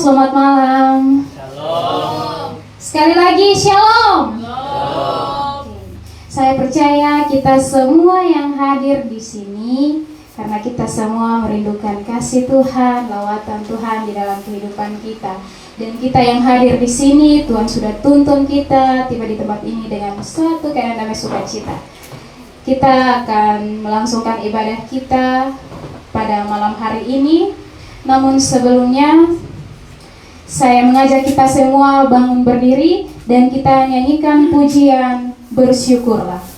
selamat malam. Shalom. Sekali lagi shalom. Shalom. Saya percaya kita semua yang hadir di sini karena kita semua merindukan kasih Tuhan, lawatan Tuhan di dalam kehidupan kita. Dan kita yang hadir di sini, Tuhan sudah tuntun kita tiba di tempat ini dengan suatu keadaan damai sukacita. Kita akan melangsungkan ibadah kita pada malam hari ini. Namun sebelumnya saya mengajak kita semua bangun berdiri dan kita nyanyikan pujian Bersyukurlah.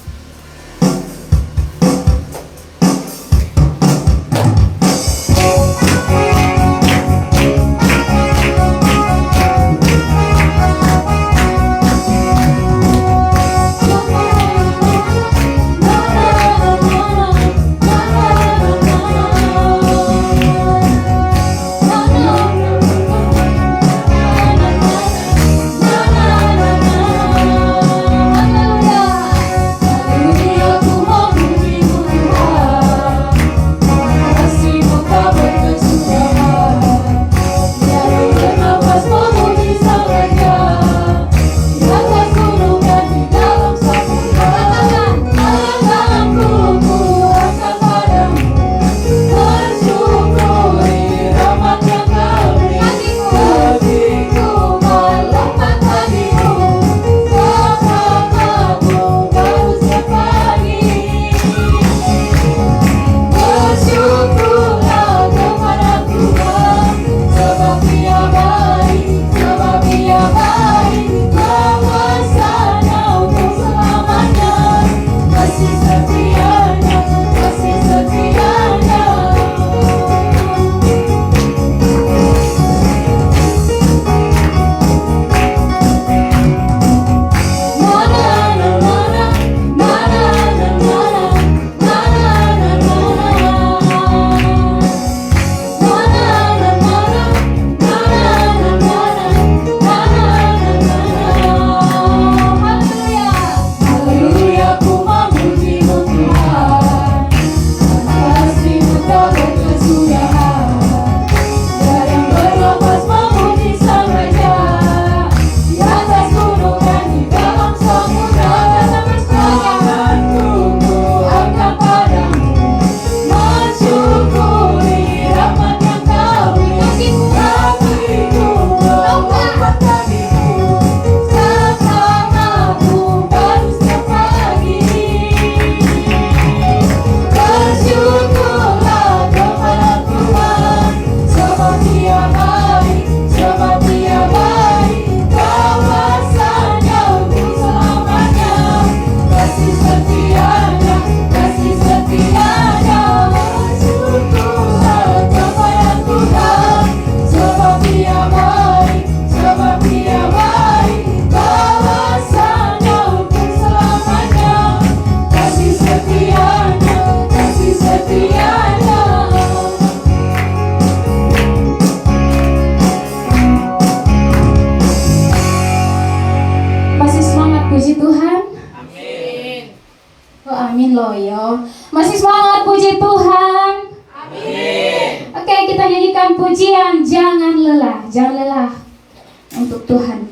Puji Tuhan. Amin. Oh amin loh yo. Masih semangat puji Tuhan. Amin. Oke, kita nyanyikan pujian Jangan Lelah. Jangan lelah untuk Tuhan.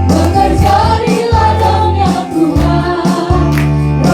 Bekerja di ladangnya Tuhan.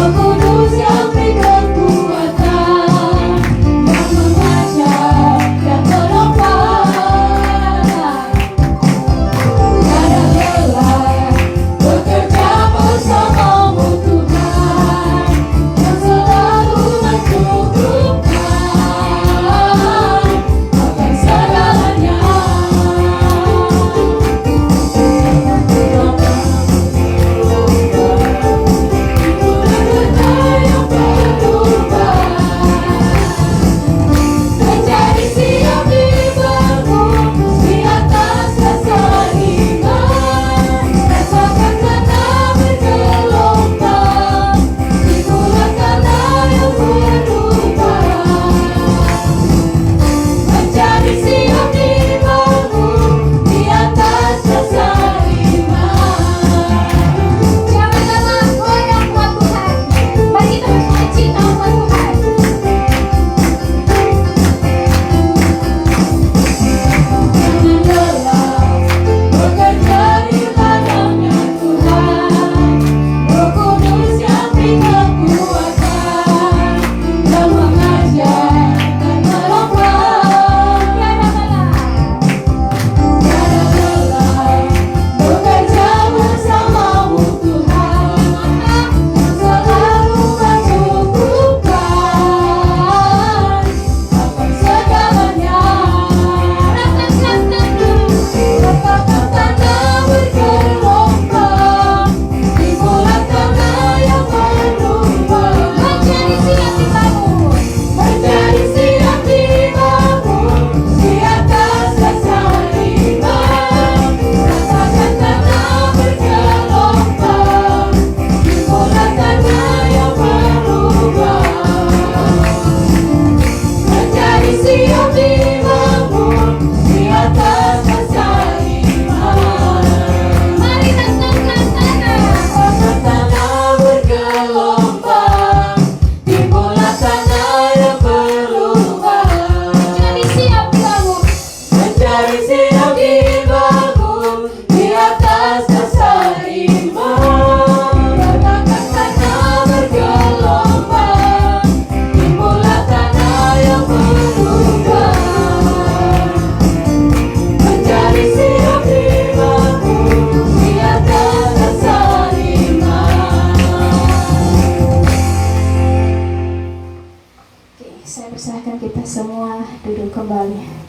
duduk kembali.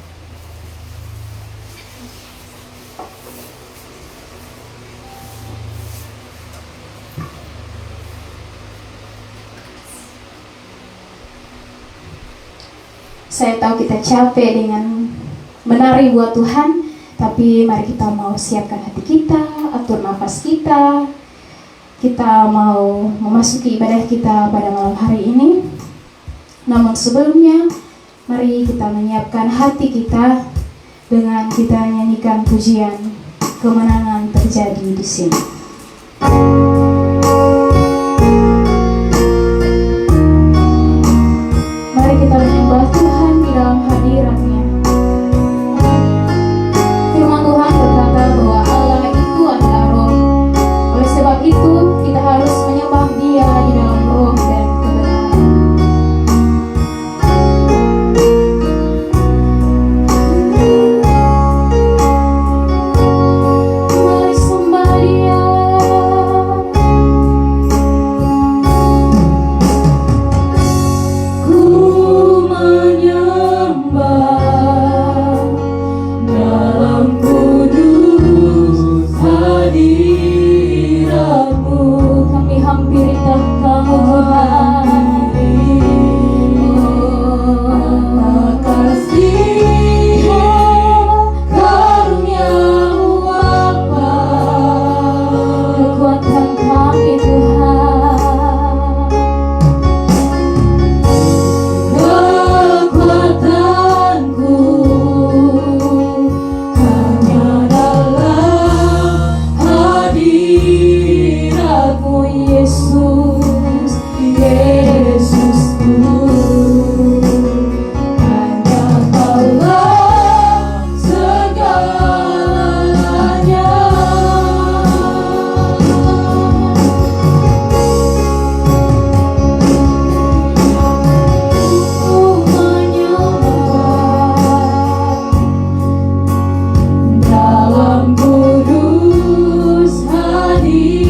Saya tahu kita capek dengan menari buat Tuhan, tapi mari kita mau siapkan hati kita, atur nafas kita. Kita mau memasuki ibadah kita pada malam hari ini. Namun sebelumnya, mari kita menyiapkan hati kita dengan kita nyanyikan pujian kemenangan terjadi di sini. Mari kita menyembah Tuhan di dalam hadirat-Nya. Firman Tuhan berkata bahwa Allah itu adalah roh. Oleh sebab itu, kita harus menyembah Dia di dalam roh dan kebenaran. Mari sembah Dia. Kami hampiri tahta-Mu Tuhan. Kasih karunia-Mu Bapa, Kekuatan kami Tuhan. kekuatanku hanya dalam hadirat-Mu Yesus, Yesusku. Hanya Kaulah segalanya. Ku menyembah Dalam kudus hadirat-Mu,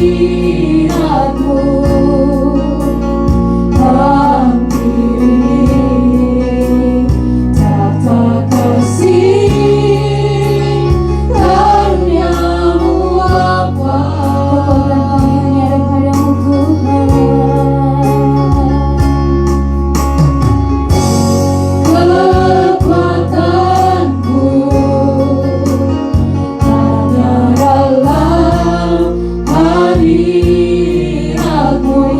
hampiri tahta kasih karunia-Mu Bapa. kekuatan kami hanya ada padamu Tuhan. Kekuatanku hanya dalam hadirat-Mu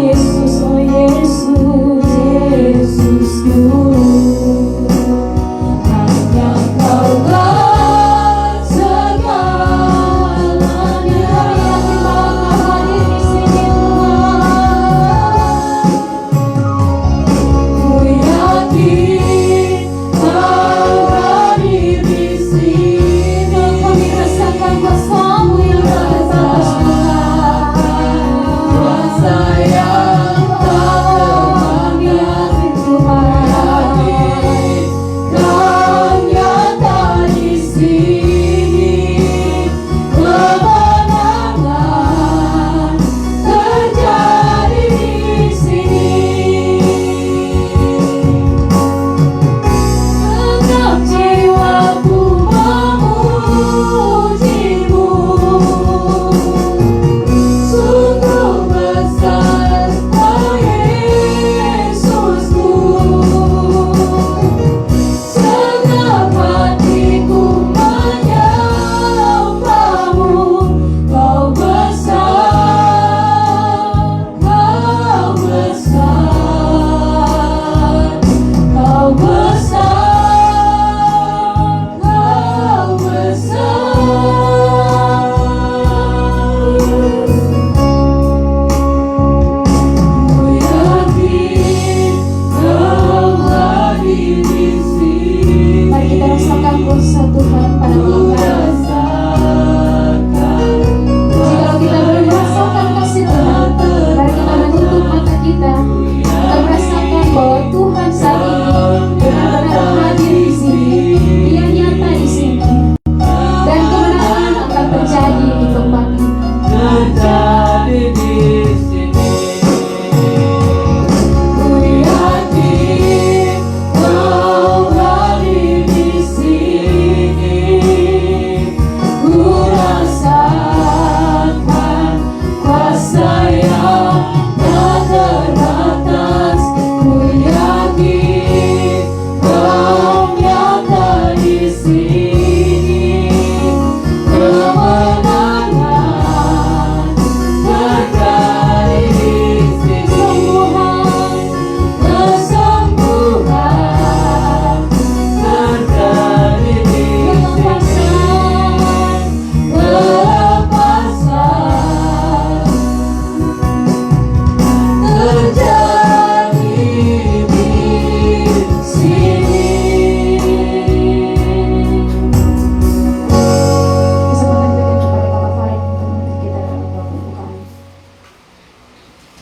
Yesus, oh Yesus, Yesusku. Hanya Kaulah segalanya. Hadir di sini Tuhan. Ku yakin Kau hadir di sini. Kami rasakan kuasa-Mu yang tak terbatas Tuhan.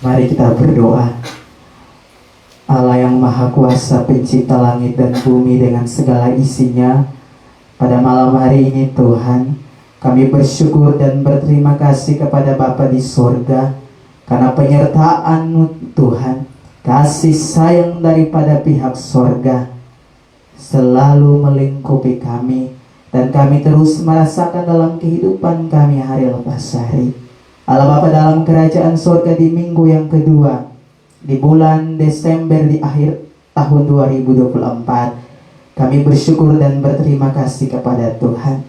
Mari kita berdoa. Allah yang Maha Kuasa, pencipta langit dan bumi dengan segala isinya, pada malam hari ini Tuhan, kami bersyukur dan berterima kasih kepada Bapa di sorga, karena penyertaan-Mu Tuhan, kasih sayang daripada pihak sorga, selalu melingkupi kami, dan kami terus merasakan dalam kehidupan kami hari lepas hari. Allah Bapa dalam kerajaan sorga di minggu yang kedua, di bulan Desember di akhir tahun 2024, kami bersyukur dan berterima kasih kepada Tuhan.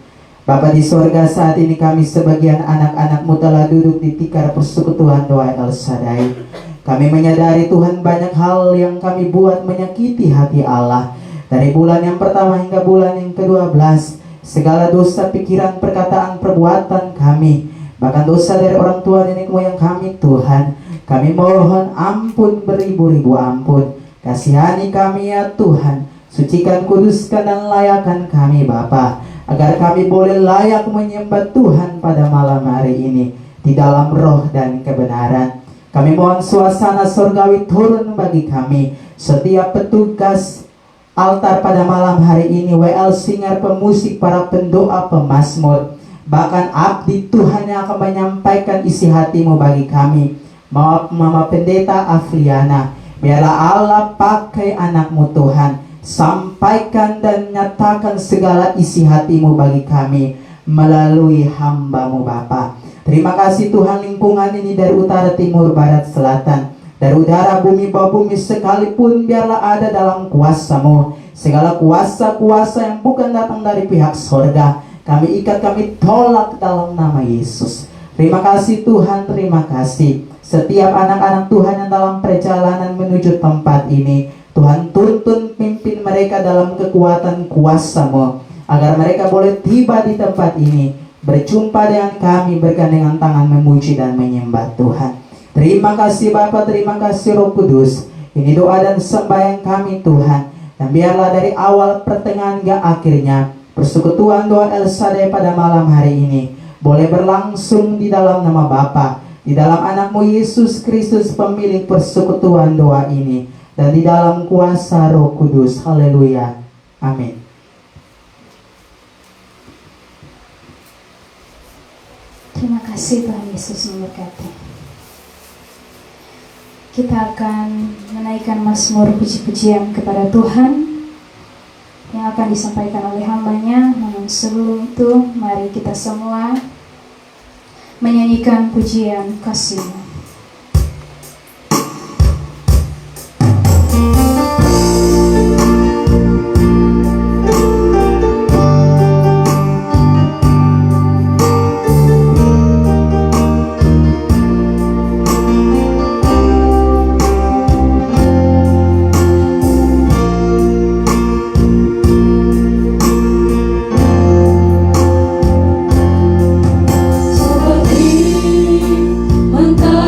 Bapa di sorga, saat ini kami sebagian anak-anak-Mu telah duduk di tikar persekutuan doa El Shaddai. Kami menyadari Tuhan banyak hal yang kami buat menyakiti hati Allah. Dari bulan yang pertama hingga bulan yang ke-12, segala dosa pikiran, perkataan, perbuatan kami, bahkan dosa dari orang tua nenek moyang kami Tuhan, kami mohon ampun beribu-ribu ampun. Kasihani kami ya Tuhan, sucikan, kuduskan, dan layakan kami Bapa, agar kami boleh layak menyembah Tuhan pada malam hari ini di dalam roh dan kebenaran. Kami mohon suasana surgawi turun bagi kami, setiap petugas altar pada malam hari ini, WL Singer, pemusik, para pendoa, pemazmur, bahkan abdi Tuhan yang akan menyampaikan isi hati-Mu bagi kami, Mama Pendeta Afriana. Biarlah Allah pakai anak-Mu Tuhan, sampaikan dan nyatakan segala isi hati-Mu bagi kami melalui hamba-Mu Bapa. Terima kasih Tuhan, lingkungan ini dari utara, timur, barat, selatan, dari udara, bumi, bawah bumi sekalipun, biarlah ada dalam kuasa-Mu. Segala kuasa-kuasa yang bukan datang dari pihak sorga, kami ikat, kami tolak dalam nama Yesus. Terima kasih Tuhan, terima kasih. Setiap anak-anak Tuhan yang dalam perjalanan menuju tempat ini, Tuhan tuntun pimpin mereka dalam kekuatan kuasa-Mu, agar mereka boleh tiba di tempat ini, berjumpa dengan kami, bergandengan tangan memuji dan menyembah Tuhan. Terima kasih Bapa, terima kasih Roh Kudus. Ini doa dan sembahyang kami Tuhan, dan biarlah dari awal, pertengahan, hingga akhirnya persekutuan doa El Shaddai pada malam hari ini boleh berlangsung di dalam nama Bapa, di dalam anak-Mu Yesus Kristus, pemilik persekutuan doa ini, dan di dalam kuasa Roh Kudus. Haleluya. Amin. Terima kasih Tuhan Yesus memberkati. Kita akan menaikkan mazmur puji-pujian kepada Tuhan yang akan disampaikan oleh hamba-Nya. Namun sebelum itu, mari kita semua menyanyikan pujian kasih-Mu. Seperti mentari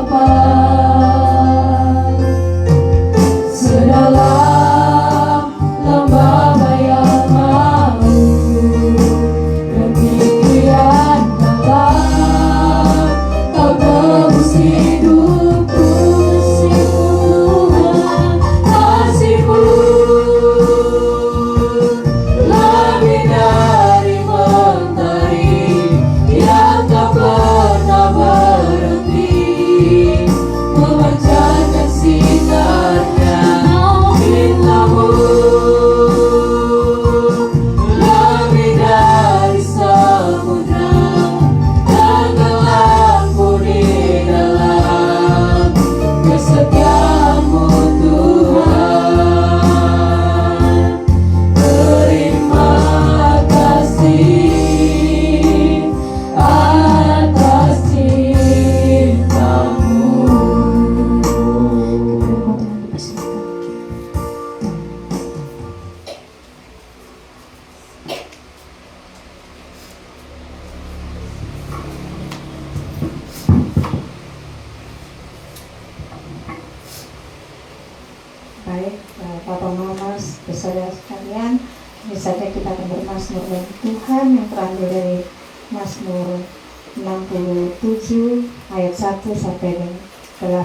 Bapa, sedalam lembah yang mau berpikiran dalam kau tebus hidupku, Tuhan, kasihmu lebih dari mentari yang tak pernah berhenti memancarkan sinarnya. Cintamu lebih dari samudra, tenggelamku di dalam kesetiaanmu, Tuhan. Terima kasih atas cintamu. Baik, Bapak Mama, saudara sekalian, ini saja kita akan bermazmur bagi Tuhan yang terambil dari Mazmur 67 ayat 1 sampai 8.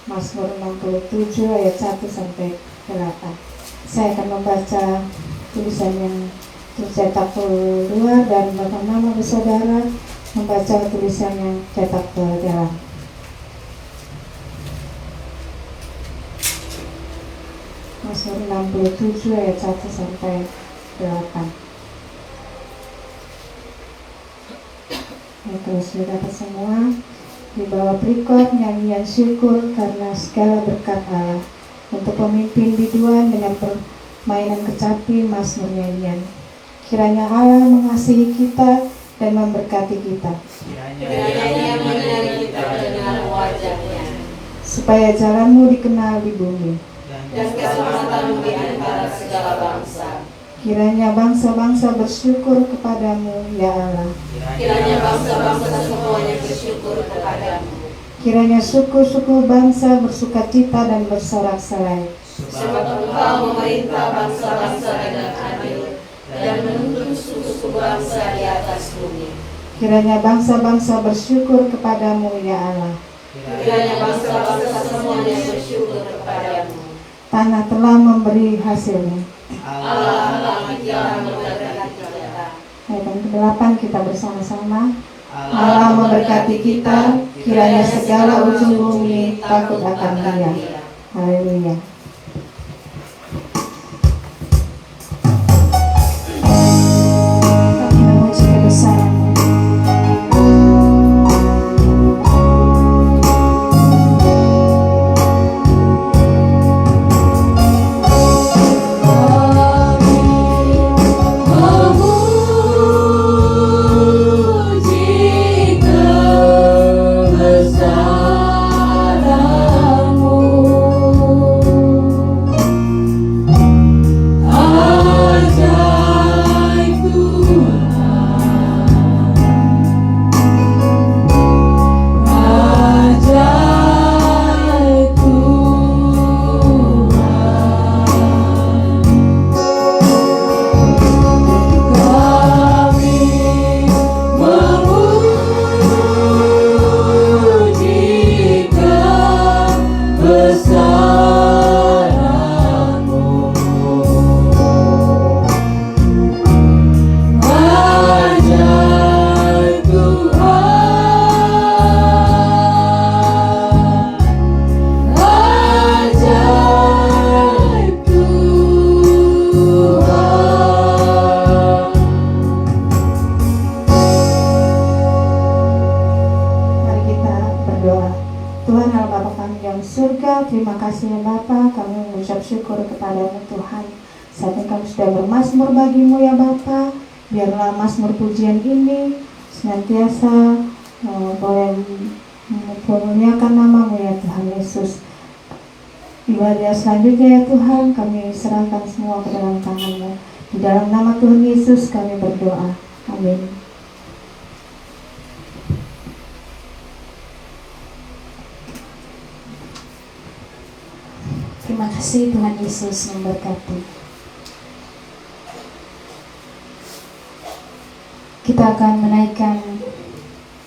Mazmur 67 ayat 1 sampai 8. Saya akan membaca tulisan yang tercetak keluar dan Bapak Mama bersaudara membaca tulisan yang cetak ke dalam. Mazmur 67 ayat 1 sampai 8. Terus berkata semua di bawah berikut nyanyian syukur karena segala berkat Allah untuk pemimpin biduan dengan permainan kecapi mazmur nyanyian. Kiranya Allah mengasihi kita dan memberkati kita. Kiranya menyinari kita dengan wajahnya, Supaya jalanmu dikenal di bumi. dan keselamatanmu di antara segala bangsa. Kiranya bangsa-bangsa bersyukur kepadamu, ya Allah. Kiranya bangsa-bangsa semuanya bersyukur kepadamu. Kiranya suku-suku bangsa bersukacita dan bersorak-sorai. Sebab Engkau memerintah bangsa-bangsa dengan adil dan menuntun suku-suku bangsa di atas bumi. Kiranya bangsa-bangsa bersyukur kepadamu, ya Allah. Kiranya bangsa-bangsa semuanya bersyukur kepadamu. Tanah telah memberi hasilnya. Allah kita memberkati kita. Ayat yang ke-8 kita bersama-sama. Allah memberkati kita, kiranya segala ujung bumi takut akan Dia. Haleluya. Kami memuji kebesaran-Mu. Memuji kebesaran-Mu. Ajaib Tuhan, ajaib Tuhan. Kami memuji kebesaran-Mu. Ajaib Tuhan, ajaib Tuhan. Mari kita berdoa. Tuhan Allah Bapa kami yang surga, terima kasih ya Bapa, kami mengucap syukur kepadamu Tuhan. Saat ini kami sudah bermazmur bagimu ya Bapa. Biarlah mazmur pujian ini senantiasa boleh memuliakan namamu ya Tuhan Yesus. Ibadah selanjutnya ya Tuhan, kami serahkan semua ke dalam tangan-Mu. Di dalam nama Tuhan Yesus kami berdoa. Amin. Terima kasih, Tuhan Yesus memberkati. Kita akan menaikkan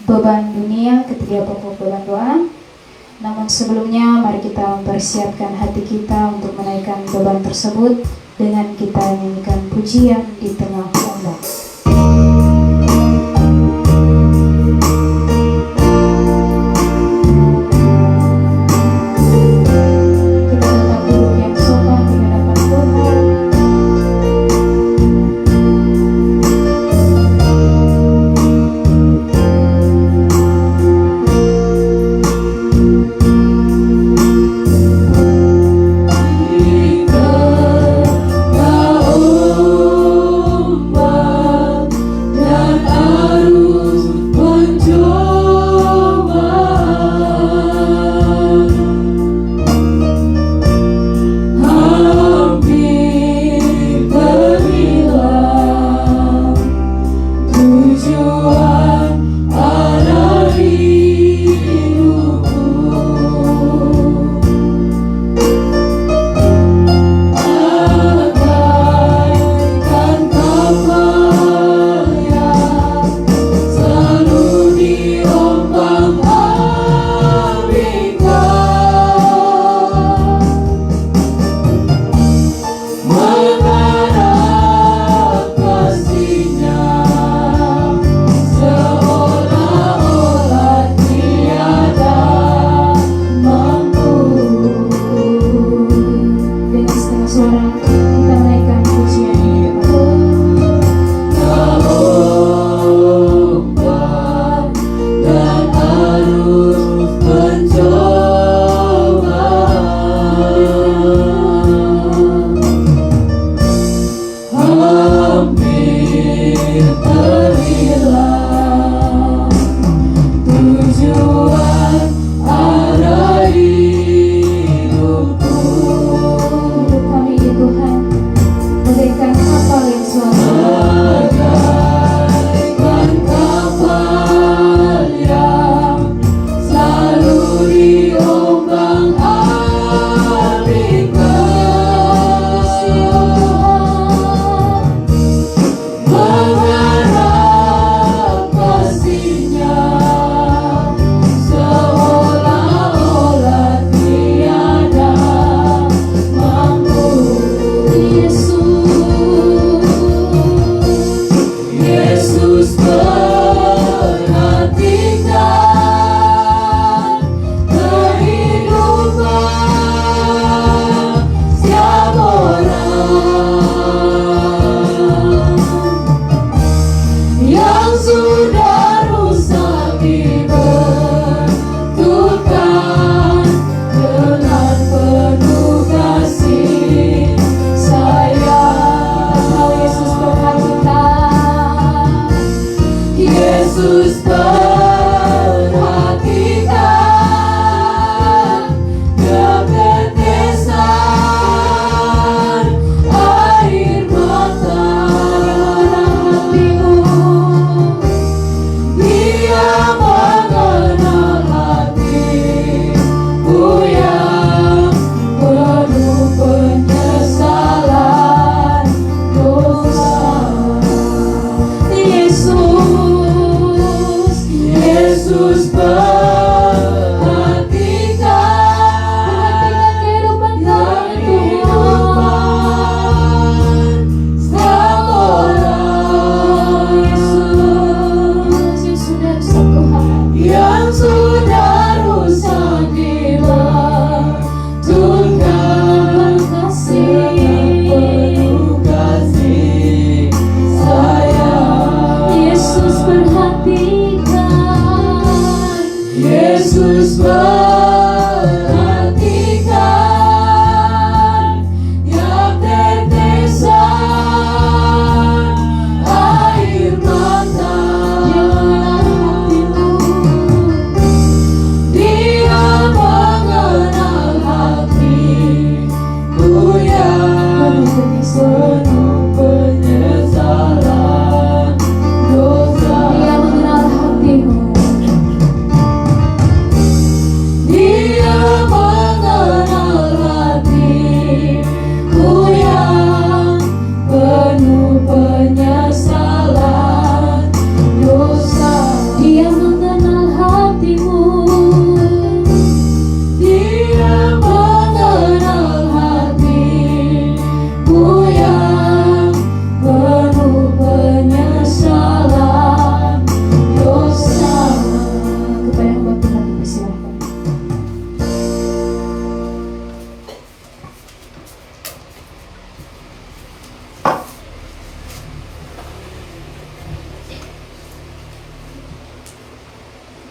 beban dunia, ketiga pokok beban doa. Namun sebelumnya mari kita mempersiapkan hati kita untuk menaikkan beban tersebut dengan kita menyanyikan pujian di tengah ombak. Ombak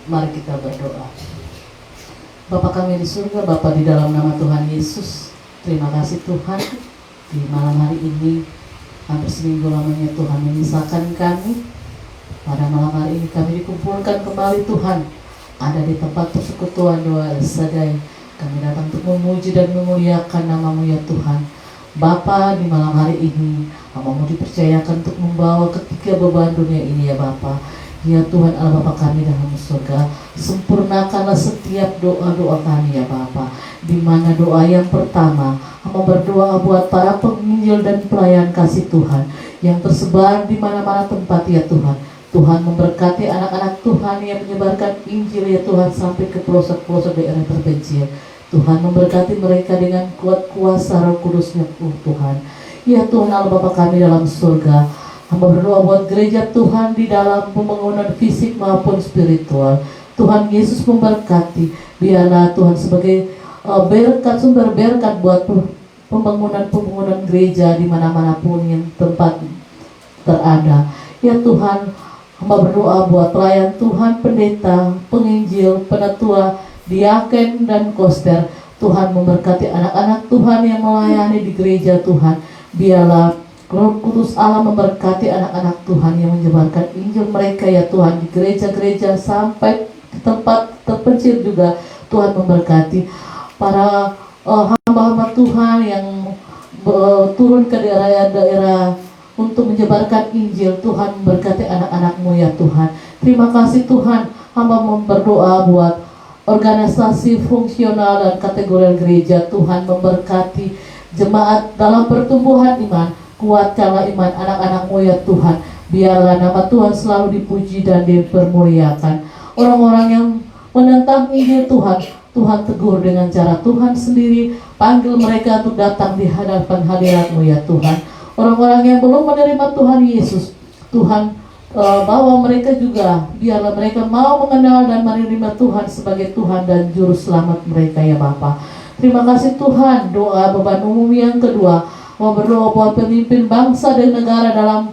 Mari kita berdoa. Bapa kami di surga, Bapa di dalam nama Tuhan Yesus, terima kasih Tuhan di malam hari ini. Hampir seminggu lamanya Tuhan memisahkan kami. Pada malam hari ini kami dikumpulkan kembali Tuhan, ada di tempat persekutuan doa El Shaddai. Kami datang untuk memuji dan memuliakan nama-Mu ya Tuhan. Bapa, di malam hari ini Hamba-Mu dipercayakan untuk membawa ketiga beban dunia ini ya Bapa. Ya Tuhan Allah Bapa kami dalam surga, sempurnakanlah setiap doa-doa kami ya Bapa. Di mana doa yang pertama, Hamba berdoa buat para penginjil dan pelayan kasih Tuhan yang tersebar di mana-mana tempat ya Tuhan. Tuhan memberkati anak-anak Tuhan yang menyebarkan Injil ya Tuhan sampai ke pelosok-pelosok daerah terpencil. Tuhan memberkati mereka dengan kuat kuasa Roh Kudus-Nya Tuhan. Ya Tuhan Allah Bapa kami dalam surga, Hamba berdoa buat gereja Tuhan di dalam pembangunan fisik maupun spiritual. Tuhan Yesus memberkati. Biarlah Tuhan sebagai berkat, sumber berkat buat pembangunan gereja di mana-mana pun yang tempat terada. Ya Tuhan, Hamba berdoa buat pelayan Tuhan, pendeta, penginjil, penatua, diaken dan koster. Tuhan memberkati anak-anak Tuhan yang melayani di gereja Tuhan. Biarlah Roh Kudus Allah memberkati anak-anak Tuhan yang menyebarkan Injil mereka ya Tuhan di gereja-gereja sampai di tempat terpencil juga. Tuhan memberkati para hamba-hamba Tuhan yang turun ke daerah-daerah untuk menyebarkan Injil. Tuhan memberkati anak-anak-Mu ya Tuhan. Terima kasih Tuhan. Hamba berdoa buat organisasi fungsional dan kategori gereja. Tuhan memberkati jemaat dalam pertumbuhan iman. Kuatkanlah iman anak-anak-Mu ya Tuhan. Biarlah nama Tuhan selalu dipuji dan dipermuliakan. Orang-orang yang menentang Injil Tuhan, Tuhan tegur dengan cara Tuhan sendiri. Panggil mereka untuk datang di hadapan hadirat-Mu ya Tuhan. Orang-orang yang belum menerima Tuhan Yesus, Tuhan bawa mereka juga. Biarlah mereka mau mengenal dan menerima Tuhan sebagai Tuhan dan Juru Selamat mereka ya Bapa. Terima kasih Tuhan. Doa beban umum yang kedua, mau berdoa buat pemimpin bangsa dan negara dalam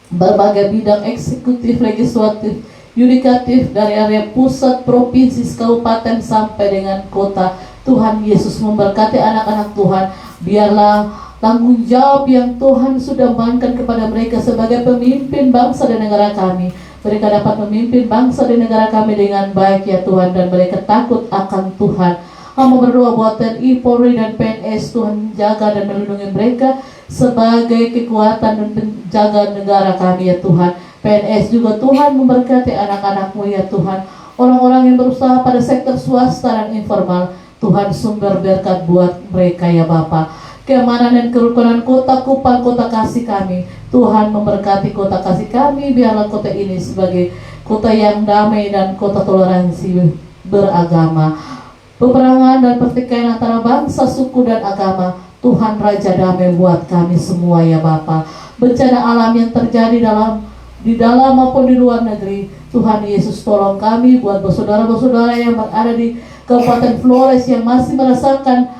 berbagai bidang eksekutif, legislatif, yudikatif dari area pusat, provinsi, kabupaten sampai dengan kota. Tuhan Yesus memberkati anak-anak Tuhan. Biarlah tanggung jawab yang Tuhan sudah bebankan kepada mereka sebagai pemimpin bangsa dan negara kami. Mereka dapat memimpin bangsa dan negara kami dengan baik ya Tuhan, dan mereka takut akan Tuhan. Hamba berdoa buat TNI, Polri dan PNS. Tuhan jaga dan melindungi mereka sebagai kekuatan dan penjaga negara kami ya Tuhan. PNS juga Tuhan memberkati anak-anak-Mu ya Tuhan. Orang-orang yang berusaha pada sektor swasta dan informal, Tuhan sumber berkat buat mereka ya Bapa. Keamanan dan kerukunan kota Kupang, kota kasih kami. Tuhan memberkati kota kasih kami. Biarlah kota ini sebagai kota yang damai dan kota toleransi beragama. Peperangan dan pertikaian antara bangsa, suku dan agama, Tuhan Raja damai buat kami semua ya Bapa. Bencana alam yang terjadi di dalam maupun di luar negeri, Tuhan Yesus tolong kami. Buat bersaudara-bersaudara yang berada di Kabupaten Flores yang masih merasakan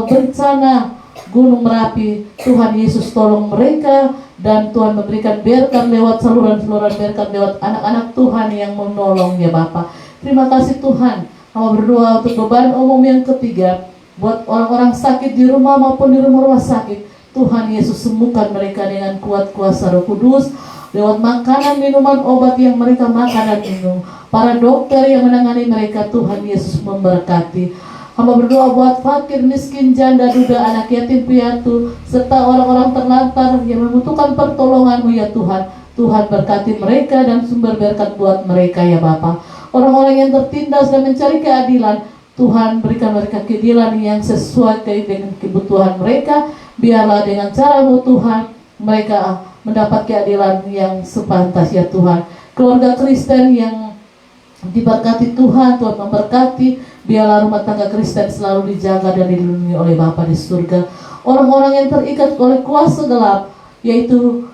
bencana Gunung Merapi, Tuhan Yesus tolong mereka, dan Tuhan memberikan berkat lewat saluran-saluran berkat lewat anak-anak Tuhan yang menolong ya Bapa. Terima kasih Tuhan. Hamba berdoa untuk beban umum yang ketiga, buat orang-orang sakit di rumah maupun di rumah sakit. Tuhan Yesus sembuhkan mereka dengan kuat kuasa Roh Kudus lewat makanan, minuman, obat yang mereka makan dan minum. Para dokter yang menangani mereka, Tuhan Yesus memberkati. Hamba berdoa buat fakir, miskin, janda, duda, anak yatim piatu, serta orang-orang terlantar yang membutuhkan pertolongan-Mu ya Tuhan. Tuhan berkati mereka dan sumber berkat buat mereka ya Bapa. Orang-orang yang tertindas dan mencari keadilan, Tuhan berikan mereka keadilan yang sesuai dengan kebutuhan mereka. Biarlah dengan cara-Mu Tuhan, mereka mendapat keadilan yang sepantas ya Tuhan. Keluarga Kristen yang diberkati Tuhan, Tuhan memberkati. Biarlah rumah tangga Kristen selalu dijaga dan dilindungi oleh Bapa di surga. Orang-orang yang terikat oleh kuasa gelap, yaitu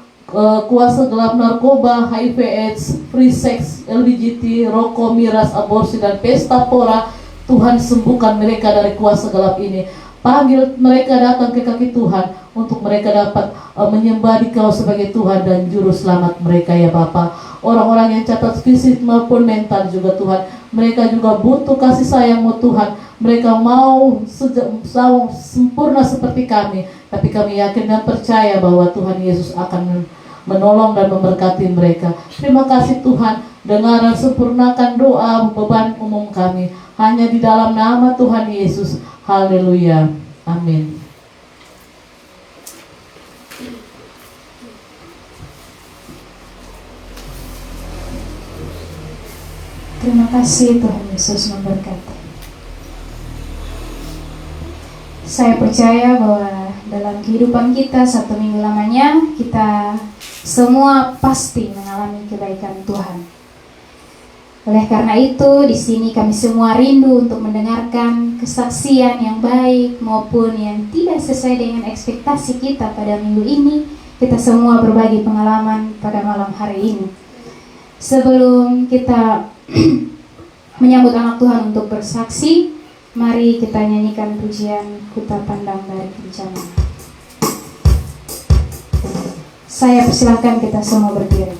kuasa gelap narkoba, HIV AIDS, free sex, LGBT, rokok, miras, aborsi, dan pesta pora, Tuhan sembuhkan mereka dari kuasa gelap ini. Panggil mereka datang ke kaki Tuhan untuk mereka dapat menyembah Dikau sebagai Tuhan dan Juru Selamat mereka ya Bapa. Orang-orang yang cacat fisik maupun mental juga Tuhan, Mereka juga butuh kasih sayang-Mu Tuhan. Mereka mau sempurna seperti kami, tapi kami yakin dan percaya bahwa Tuhan Yesus akan menolong dan memberkati mereka. Terima kasih Tuhan, dengar dan sempurnakan doa beban umum kami hanya di dalam nama Tuhan Yesus. Haleluya, amin. Terima kasih, Tuhan Yesus memberkati. Saya percaya bahwa dalam kehidupan kita 1 minggu lamanya, kita semua pasti mengalami kebaikan Tuhan. Oleh karena itu, di sini kami semua rindu untuk mendengarkan kesaksian yang baik maupun yang tidak sesuai dengan ekspektasi kita pada minggu ini. Kita semua berbagi pengalaman pada malam hari ini. Sebelum kita menyambut anak Tuhan untuk bersaksi, mari kita nyanyikan pujian Ku Tak Pandang Dari Kencana. Saya persilahkan kita semua berdiri.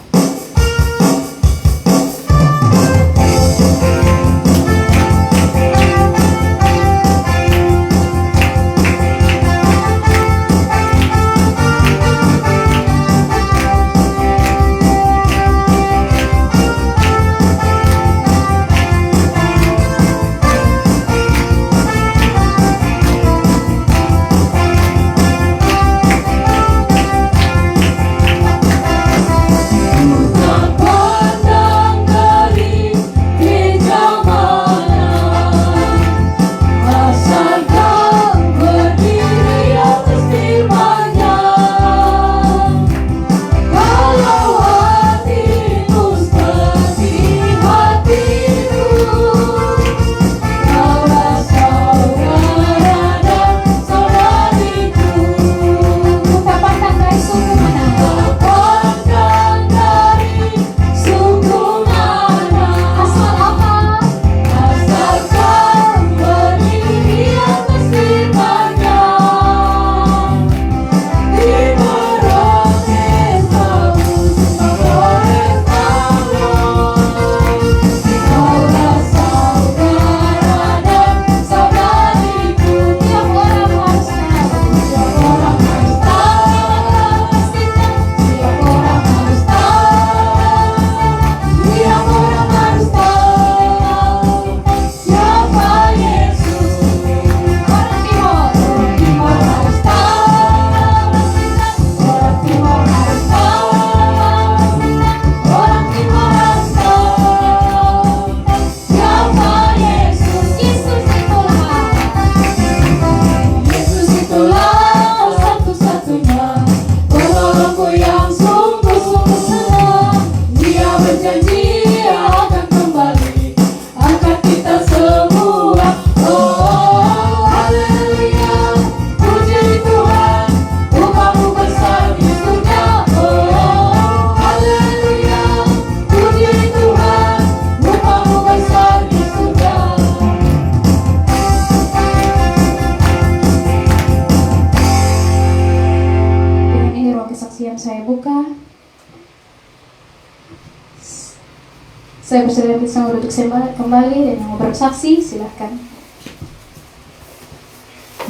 Saya persilakan kita semua duduk kembali dan yang mau bersaksi silahkan.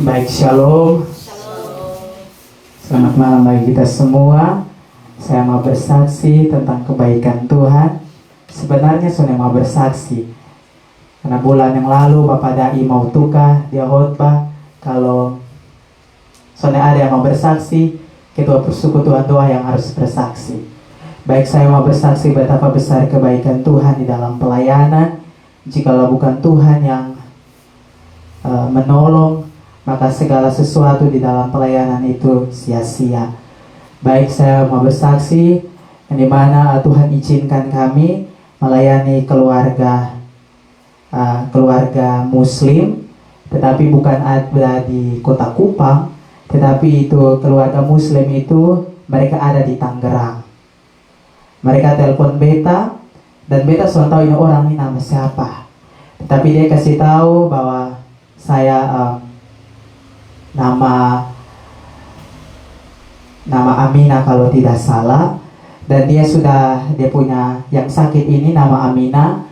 Baik, shalom. Selamat malam bagi kita semua. Saya mau bersaksi tentang kebaikan Tuhan. Sebenarnya saya mau bersaksi karena bulan yang lalu Bapak Dai mau tukar dia khotbah kalau soalnya ada yang mau bersaksi, ketua persekutuan doa yang harus bersaksi. Baik, saya mau bersaksi betapa besar kebaikan Tuhan di dalam pelayanan. Jikalau bukan Tuhan yang menolong, maka segala sesuatu di dalam pelayanan itu sia-sia. Baik, saya mau bersaksi di mana Tuhan izinkan kami melayani keluarga Muslim, tetapi bukan ada di Kota Kupang, tetapi itu keluarga Muslim itu mereka ada di Tangerang. Mereka telepon beta dan beta sudah tahu ini orang ini nama siapa, tetapi dia kasih tahu bahwa saya nama Amina kalau tidak salah, dan dia punya yang sakit ini nama Amina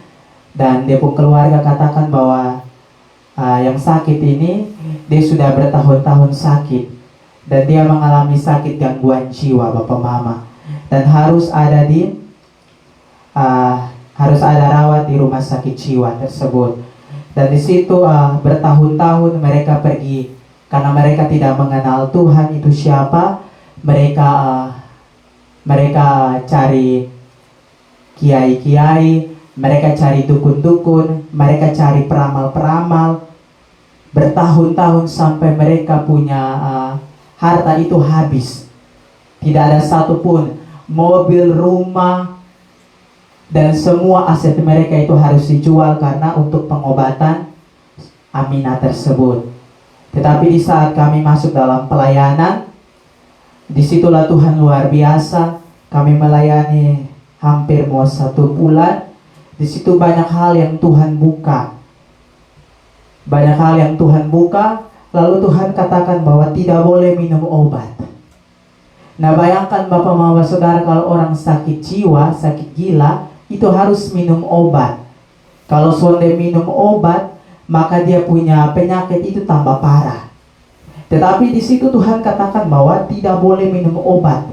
Dan dia pun keluarga katakan bahwa yang sakit ini dia sudah bertahun-tahun sakit, dan dia mengalami sakit gangguan jiwa Bapak Mama, dan harus ada rawat di rumah sakit jiwa tersebut. Dan di situ bertahun-tahun mereka pergi karena mereka tidak mengenal Tuhan itu siapa. Mereka cari kiai-kiai, mereka cari dukun-dukun, mereka cari peramal-peramal, bertahun-tahun sampai mereka punya harta itu habis. Tidak ada satupun, mobil, rumah, dan semua aset mereka itu harus dijual karena untuk pengobatan Aminah tersebut. Tetapi di saat kami masuk dalam pelayanan, disitulah Tuhan luar biasa. Kami melayani hampir mau 1 bulan. Di situ banyak hal yang Tuhan buka. Banyak hal yang Tuhan buka. Lalu Tuhan katakan bahwa tidak boleh minum obat. Nah, bayangkan Bapak Mama Saudara, kalau orang sakit jiwa, sakit gila, itu harus minum obat. Kalau sudah minum obat, maka dia punya penyakit itu tambah parah. Tetapi di situ Tuhan katakan bahwa tidak boleh minum obat.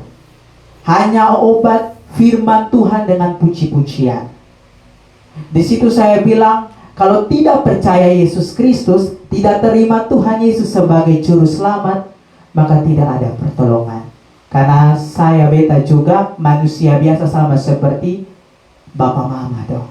Hanya obat firman Tuhan dengan puji-pujian. Di situ saya bilang, kalau tidak percaya Yesus Kristus, tidak terima Tuhan Yesus sebagai juru selamat, maka tidak ada pertolongan. Karena saya beta juga manusia biasa sama seperti Bapak Mama dong.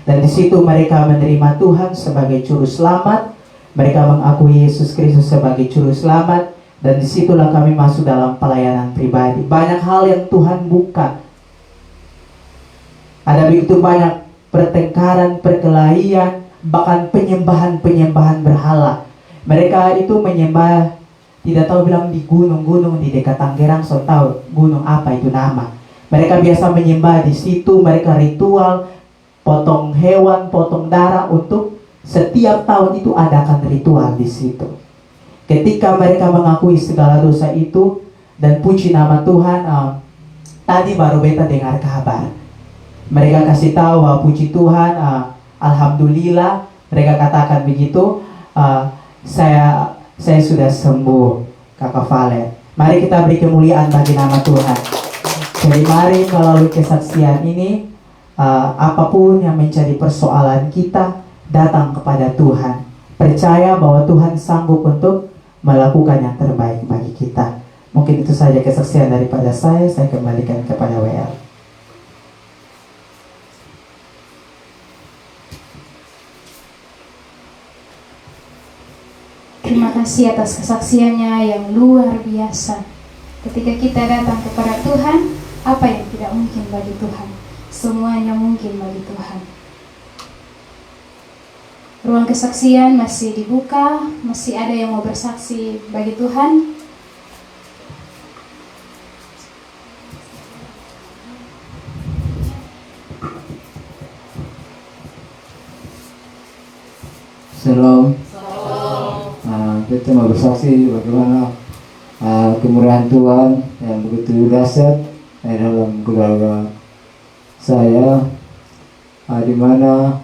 Dan di situ mereka menerima Tuhan sebagai juru selamat. Mereka mengakui Yesus Kristus sebagai juru selamat. Dan disitulah kami masuk dalam pelayanan pribadi. Banyak hal yang Tuhan buka. Ada begitu banyak pertengkaran, perkelahian, bahkan penyembahan berhala. Mereka itu menyembah, tidak tahu bilang di gunung-gunung di dekat Tanggerang, so tahu gunung apa itu nama. Mereka biasa menyembah di situ, mereka ritual, potong hewan, potong darah untuk setiap tahun itu adakan ritual di situ. Ketika mereka mengakui segala dosa itu dan puji nama Tuhan, tadi baru beta dengar kabar. Mereka kasih tahu bahwa puji Tuhan, alhamdulillah, mereka katakan begitu, saya sudah sembuh, Kakak Valen. Mari kita beri kemuliaan bagi nama Tuhan. Jadi mari melalui kesaksian ini, apapun yang menjadi persoalan kita, datang kepada Tuhan. Percaya bahwa Tuhan sanggup untuk melakukan yang terbaik bagi kita. Mungkin itu saja kesaksian daripada saya kembalikan kepada WL. Terima kasih atas kesaksiannya yang luar biasa. Ketika kita datang kepada Tuhan, apa yang tidak mungkin bagi Tuhan? Semuanya mungkin bagi Tuhan. Ruang kesaksian masih dibuka, masih ada yang mau bersaksi bagi Tuhan. Shalom. Kita mau bersaksi bagaimana kemurahan Tuhan yang begitu dahsyat dalam keluarga saya, di mana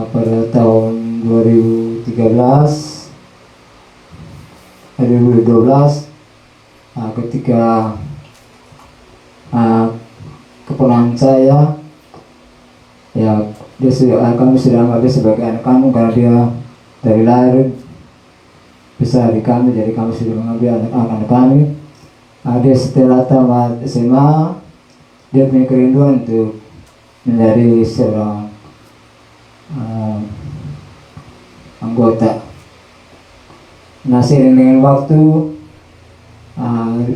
pada tahun 2012 ketika keponakan saya, ya kami sudah anggap dia sebagai anak kami karena dia dari lahir besar di kami, jadi kami sudah mengambil anak-anak kami. Dia setelah tamat SMA, dia punya kerinduan untuk menjadi seorang anggota. Nah, seiring dengan waktu,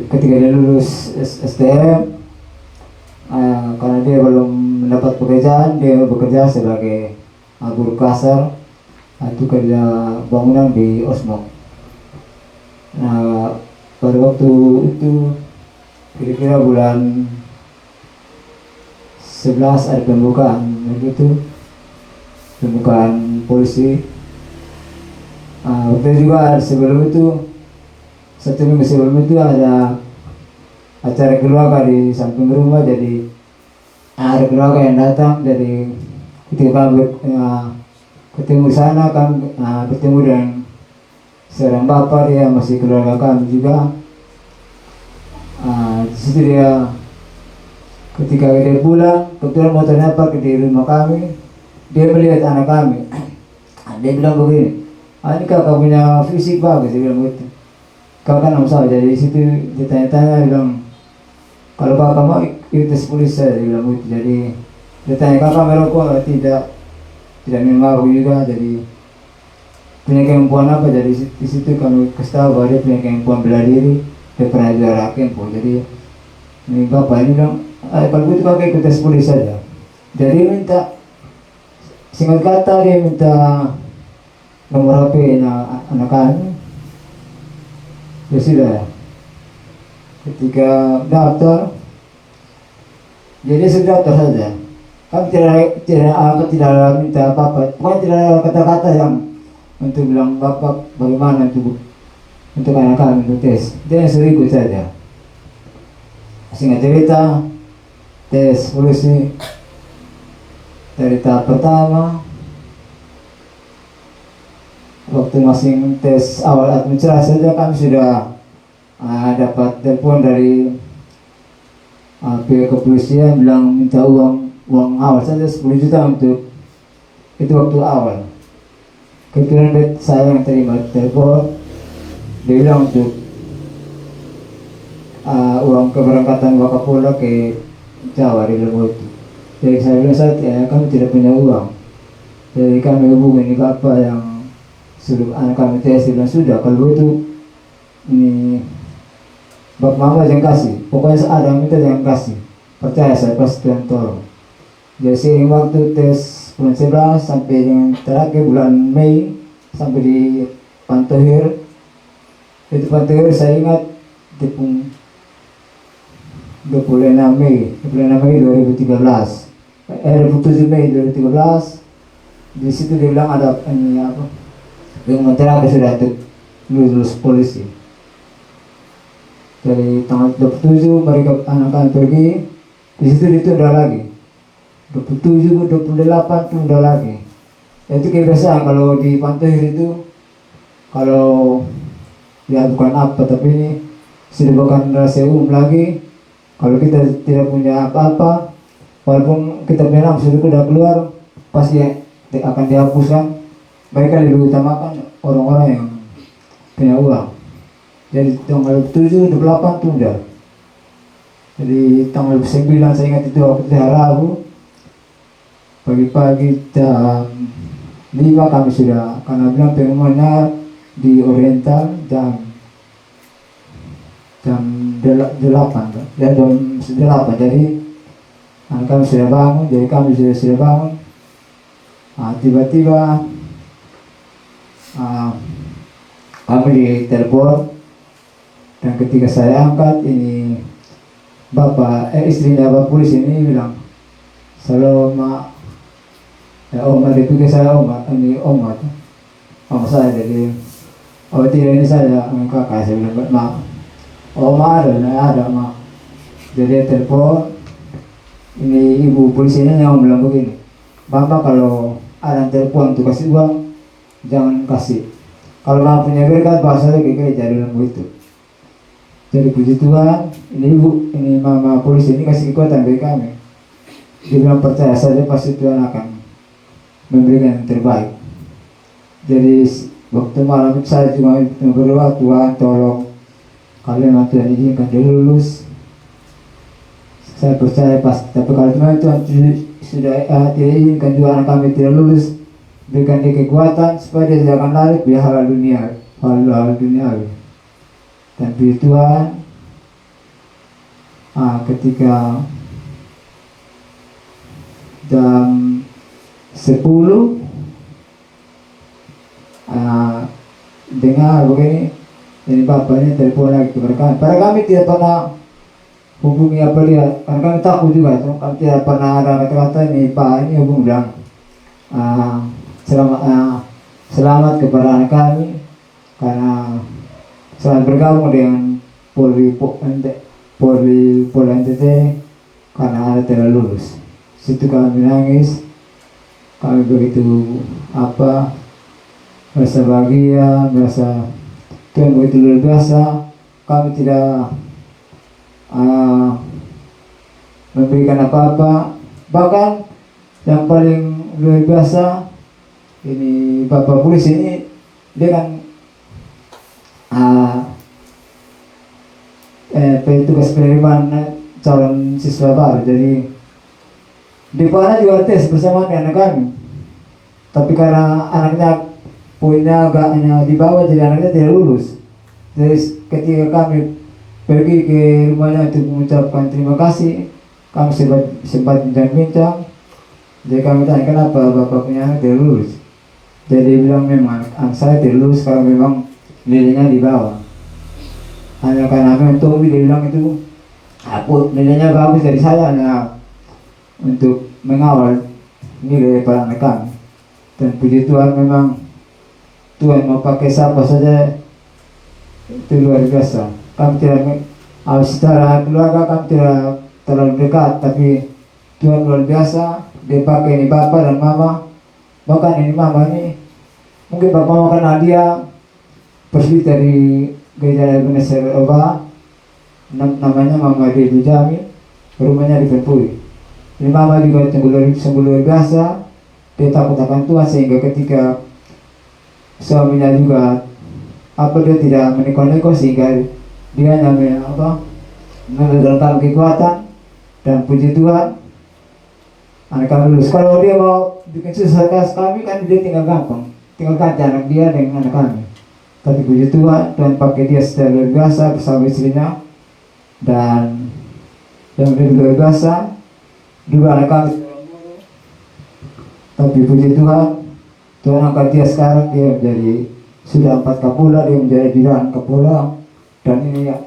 ketika dia lulus STM, karena dia belum mendapat pekerjaan, dia bekerja sebagai guru kasar, itu kerja bangunan di Osmok. Nah, pada waktu itu kira-kira bulan 11 ada pembukaan polisi. Waktu juga sebelum itu, 1 minggu sebelum itu ada acara keluarga di samping rumah, jadi ada keluarga yang datang dari ketika kami ketemu di sana, kami bertemu dengan seorang bapak, dia masih keluarga kami juga. Di situ dia ketika dia pulang, kebetulan motornya parkir di rumah kami, dia melihat anak kami. Dia bilang begini, ini kakak punya fisik bagus, dia bilang begitu. Kakak nama saya, jadi di situ dia tanya-tanya, dia bilang, kalau kakak mau ikut tes polisi saya, dia bilang begitu. Jadi dia tanya, kakak merokok? Tidak minum mabuk juga, jadi punya kemampuan apa? Jadi di situ kami kasih tahu bahwa dia punya kemampuan bela diri, dia pernah juara kempo. Jadi ini bapak ini bilang, kalau begitu kakak ikut tes polisi saja. Jadi minta, singkat kata dia minta nomor HP anak kami. Ya sudah, ketika daftar, jadi sudah daftar saja. Kami tidak minta apa-apa, pokoknya tidak ada kata-kata yang untuk bilang bapak bagaimana untuk anak kami untuk tes. Dia yang suruh ikut saja. Singkat cerita, tes polisi dari tahap pertama, waktu masih tes awal administrasi saja kami sudah dapat telepon dari pihak kepolisian bilang minta uang awal saja 10 juta untuk itu waktu awal. Kebetulan saya yang terima telepon, dia bilang untuk uang keberangkatan Wakapolda ke Jawa di Lombok itu. Jadi saya bilang kami tidak punya uang. Jadi kami hubungi apa yang suruh anak kami tes, bilang sudah kalau begitu ini bapak mama jangan kasih, pokoknya ada yang minta jangan kasih, percaya saya pasti Tuhan tolong. Jadi seiring waktu tes bulan 11 sampai dengan terakhir bulan Mei sampai di Pantohir, itu Pantohir saya ingat di 26 Mei 2013, 27 Mei 2013, di situ dia bilang ada ini apa, yang terakhir sudah untuk lulus polisi. Dari tanggal 27 mereka anak-anak pergi, di situ ditunda lagi. 27, 28 tunda lagi. Itu kebiasaan kalau di Pantohir itu, kalau ya bukan apa, tapi ini sudah bukan rahasia umum lagi. Kalau kita tidak punya apa-apa, walaupun kita punya nama sudah keluar, pasti akan dihapuskan. Mereka lebih utamakan orang-orang yang punya uang. Jadi tanggal 7, 28 tunda. Jadi tanggal 9 saya ingat itu waktu hari Rabu, pagi-pagi jam 5 kami sudah, karena bilang pengumumannya di Oriental jam 8, jadi kami sudah bangun, jadi kami sudah bangun. Tiba-tiba kami ditelepon, dan ketika saya angkat, ini istrinya bapak polisi ini bilang, Saloma, Oma, dia pikir saya Oma, ini Oma saya, jadi tidak, ini saya kakak. Saya bilang, maaf, Oma ada maaf. Jadi telepon, ini ibu polisi ini yang bilang begini, bapak kalau ada telepon untuk kasih uang, jangan kasih. Kalau mau punya berkat, bahasa lagi gereja dalam itu. Jadi puji Tuhan, ini ibu, ini mama polisi ini kasih kekuatan bagi kami. Dia bilang percaya saja, pasti Tuhan akan memberikan yang terbaik. Jadi waktu malam itu saya cuma berdoa, Tuhan tolong kalau memang Tuhan izinkan dia lulus, saya percaya pasti. Tapi kalau memang Tuhan sudah tidak izinkan juga anak kami tidak lulus, berikan dia kekuatan supaya dia jangan lari ke hal duniawi. Dan puji Tuhan, ketika jam 10 dengar begini, ini bapaknya telepon lagi kepada kami. Pada kami tidak pernah hubungi apa dia, karena kami takut juga. Kami tidak pernah ada kata-kata ini Pak ini hubung bilang selamat kepada anak kami, karena selamat bergabung dengan Polri NTT, karena ada telah lulus. Situ kami nangis, kami begitu merasa bahagia, merasa Tuhan begitu luar biasa. Kami tidak memberikan apa-apa. Bahkan yang paling luar biasa ini Bapak Polisi ini, dia kan petugas penerimaan calon siswa baru. Jadi di mana juga tes bersama dengan anak kami. Tapi karena anaknya poinnya agaknya di bawah, jadi anaknya tidak lulus. Jadi ketika kami pergi ke rumahnya untuk mengucapkan terima kasih, kami sempat bincang-bincang. Jadi kami tanya, kenapa bapak punya anak tidak lulus? Jadi dia bilang, memang anak saya tidak lulus kalau memang nilainya di bawah. Hanya karena memang Tommy, dia bilang itu aku nilainya bagus dari saya, hanya untuk mengawal nilai para anak kami. Dan puji Tuhan, memang Tuhan mau pakai siapa saja, itu luar biasa. Kami tidak secara keluarga kami tidak terlalu dekat, tapi Tuhan luar biasa. Dia pakai ini bapak dan mama. Bahkan ini mama ini, mungkin bapak mama kenal dia, persbit dari gereja Ebenezer Oba, namanya Mama Dewi Jami, rumahnya di Venpui. Ini mama juga sungguh luar biasa. Dia takut akan Tuhan, sehingga ketika suaminya juga dia tidak meneko-neko, sehingga dia hanya mengeluarkan kekuatan. Dan puji Tuhan, anak kami lulus. Kalau dia mau bikin susah kami kan, dia tinggal gampang, tinggal ganti anak dia dengan anak kami. Tapi puji Tuhan, Tuhan pakai dia secara luar biasa bersama istrinya. Dan yang lebih luar biasa, dua anak kami. Tapi puji Tuhan, Tuhan angkat dia sekarang, dia menjadi sudah 4 kapula, dia menjadi bidan kapula. Dan ini ya,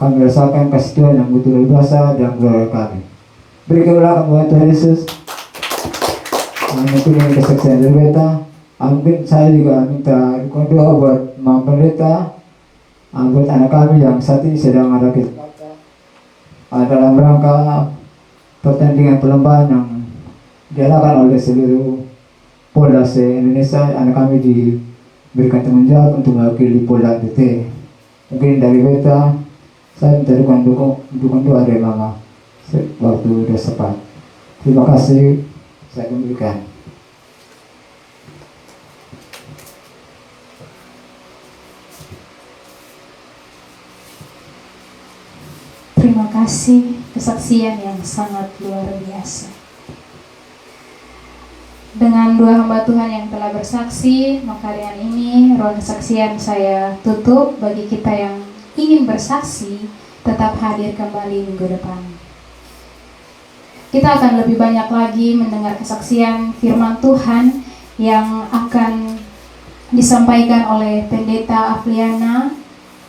kami rasakan kasih Tuhan yang betul luar biasa dalam keluarga kami. Beri kemuliaan kepada Tuhan Yesus. Itu yang kesaksian dari Beta. Mungkin saya juga minta doa buat Mama Pendeta, buat anak kami yang saat ini sedang ada dalam rangka pertandingan perlombaan yang diadakan oleh seluruh Polda se-Indonesia. Anak kami diberikan tanggung jawab untuk mewakili Polda BT. Mungkin dari Beta, saya minta dukung doa dari Mama waktu sudah sempat. Terima kasih, saya kembalikan. Terima kasih, kesaksian yang sangat luar biasa. Dengan dua hamba Tuhan yang telah bersaksi, maka dengan ini ruang kesaksian saya tutup. Bagi kita yang ingin bersaksi, tetap hadir kembali minggu depan. Kita akan lebih banyak lagi mendengar kesaksian firman Tuhan yang akan disampaikan oleh Pendeta Afriana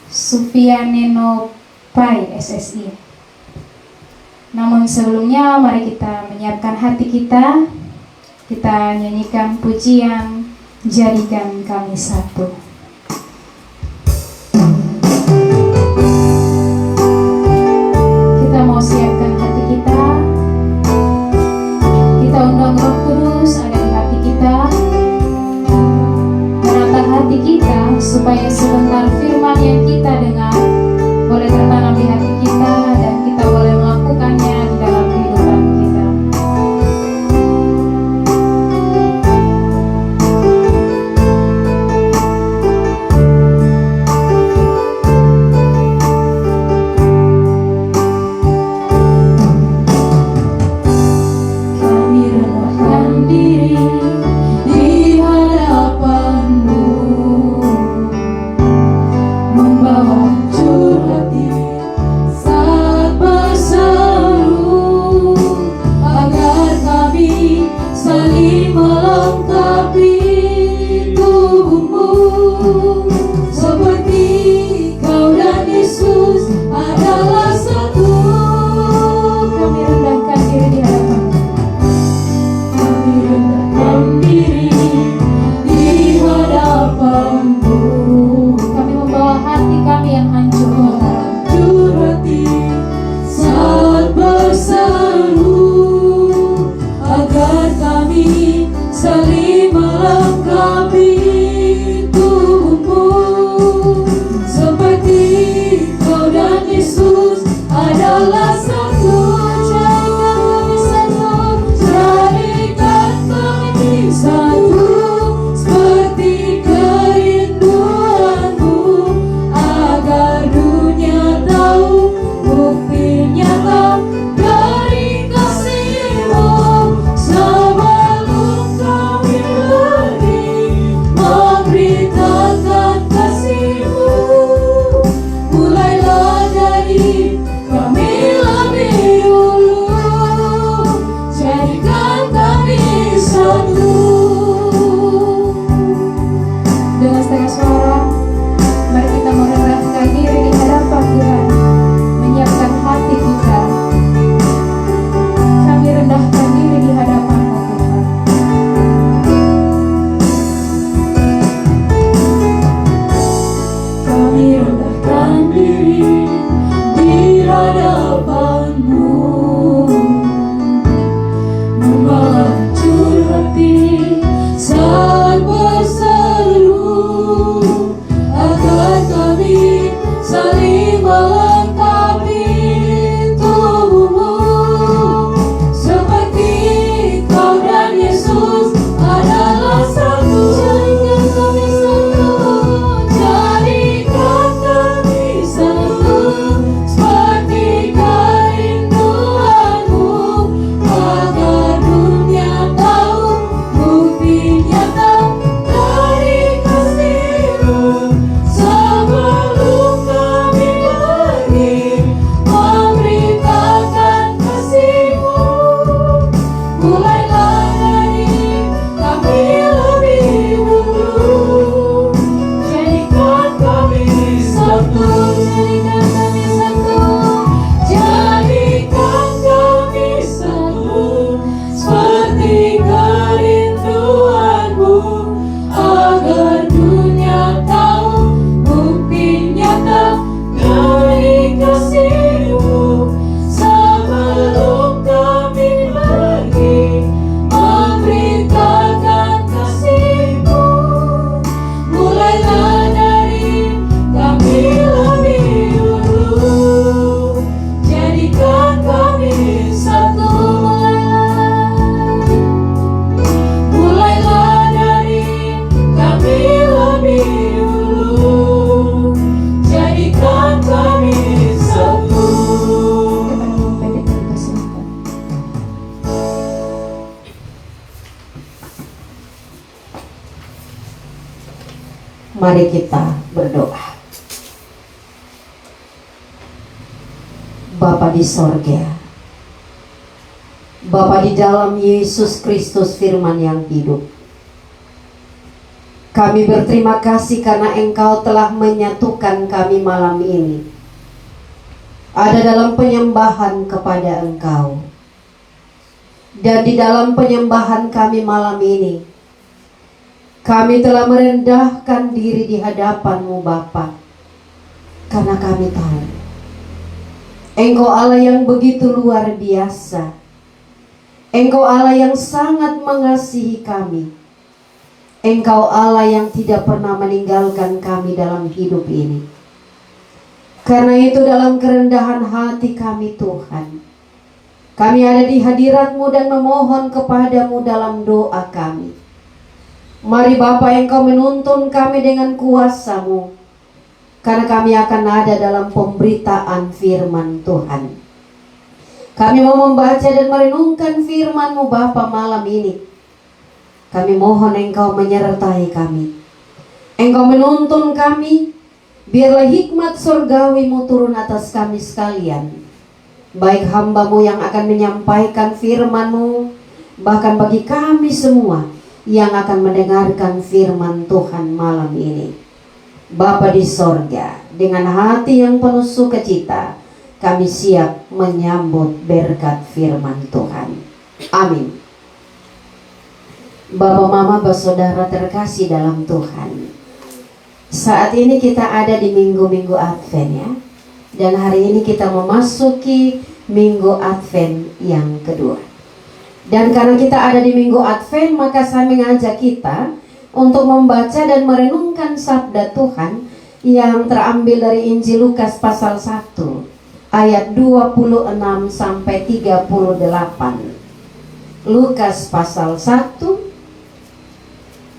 Sufianeno Pai SSI. Namun sebelumnya, mari kita menyiapkan hati kita. Kita nyanyikan pujian Jadikan Kami Satu. Kita mau siapkan hati kita. Kita undang Roh Kudus ada di hati kita, menatang hati kita supaya sebentar firman yang kita dengar boleh tertanam di hati kita dan kita boleh melakukannya di dalam kehidupan kita. setengah suara. Mari kita merendahkan diri di hadapan Tuhan, menyiapkan hati kita. Kami rendahkan diri di hadapan-Mu Tuhan. Kami rendahkan diri di hadapan-Mu, membawa hancur hati saat berseru, agar kami saling melengkapi tubuh-Mu, seperti Kau dan Yesus adalah satu. Jadikan kami satu, seperti kerinduan-Mu, agar dunia tahu bukti nyata dari kasih-Mu. Sebelum kami pergi memberitakan kasih-Mu, mulailah dari kami lebih dulu. Jadikan kami satu, jadikan kami satu, jadikan kami satu, seperti kerinduan-Mu, agar dunia tahu bukti nyata dari kasih-Mu. Sebelum kami pergi memberitakan kasih-Mu, mulailah dari kami lebih dulu. Jadikan kami satu, mulailah dari kami lebih dulu. Jadikan kami satu. Kita memimpin kita dipersilakan. Mari kita berdoa. Bapa di sorga, Bapa di dalam Yesus Kristus firman yang hidup, kami berterima kasih karena Engkau telah menyatukan kami malam ini ada dalam penyembahan kepada Engkau. Dan di dalam penyembahan kami malam ini, kami telah merendahkan diri di hadapan-Mu Bapa, karena kami tahu Engkau Allah yang begitu luar biasa. Engkau Allah yang sangat mengasihi kami. Engkau Allah yang tidak pernah meninggalkan kami dalam hidup ini. Karena itu dalam kerendahan hati kami Tuhan, kami ada di hadirat-Mu dan memohon kepada-Mu dalam doa kami. Mari Bapa, Engkau menuntun kami dengan kuasa-Mu, karena kami akan ada dalam pemberitaan firman Tuhan. Kami mau membaca dan merenungkan firman-Mu Bapa malam ini. Kami mohon Engkau menyertai kami. Engkau menuntun kami. Biarlah hikmat surgawi-Mu turun atas kami sekalian. Baik hamba-Mu yang akan menyampaikan firman-Mu, bahkan bagi kami semua yang akan mendengarkan firman Tuhan malam ini. Bapa di sorga, dengan hati yang penuh sukacita, kami siap menyambut berkat firman Tuhan. Amin. Bapak, Mama, Saudara terkasih dalam Tuhan, saat ini kita ada di minggu-minggu Advent ya. Dan hari ini kita memasuki minggu Advent yang kedua. Dan karena kita ada di minggu Advent, maka saya mengajak kita untuk membaca dan merenungkan sabda Tuhan yang terambil dari Injil Lukas pasal 1 ayat 26 sampai 38. Lukas pasal 1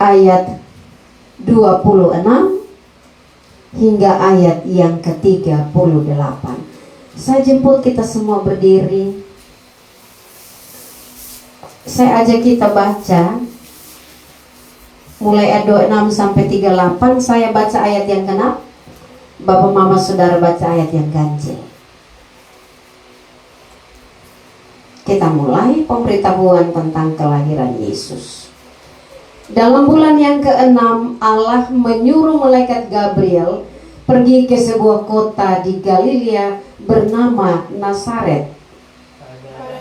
ayat 26 hingga ayat yang ke-38. Saya jemput kita semua berdiri. Saya ajak kita baca mulai ayat 26 sampai 38. Saya baca ayat yang genap, Bapak Mama Saudara baca ayat yang ganjil. Kita mulai pemberitahuan tentang kelahiran Yesus. Dalam bulan yang ke-6 Allah menyuruh malaikat Gabriel pergi ke sebuah kota di Galilea bernama Nazaret.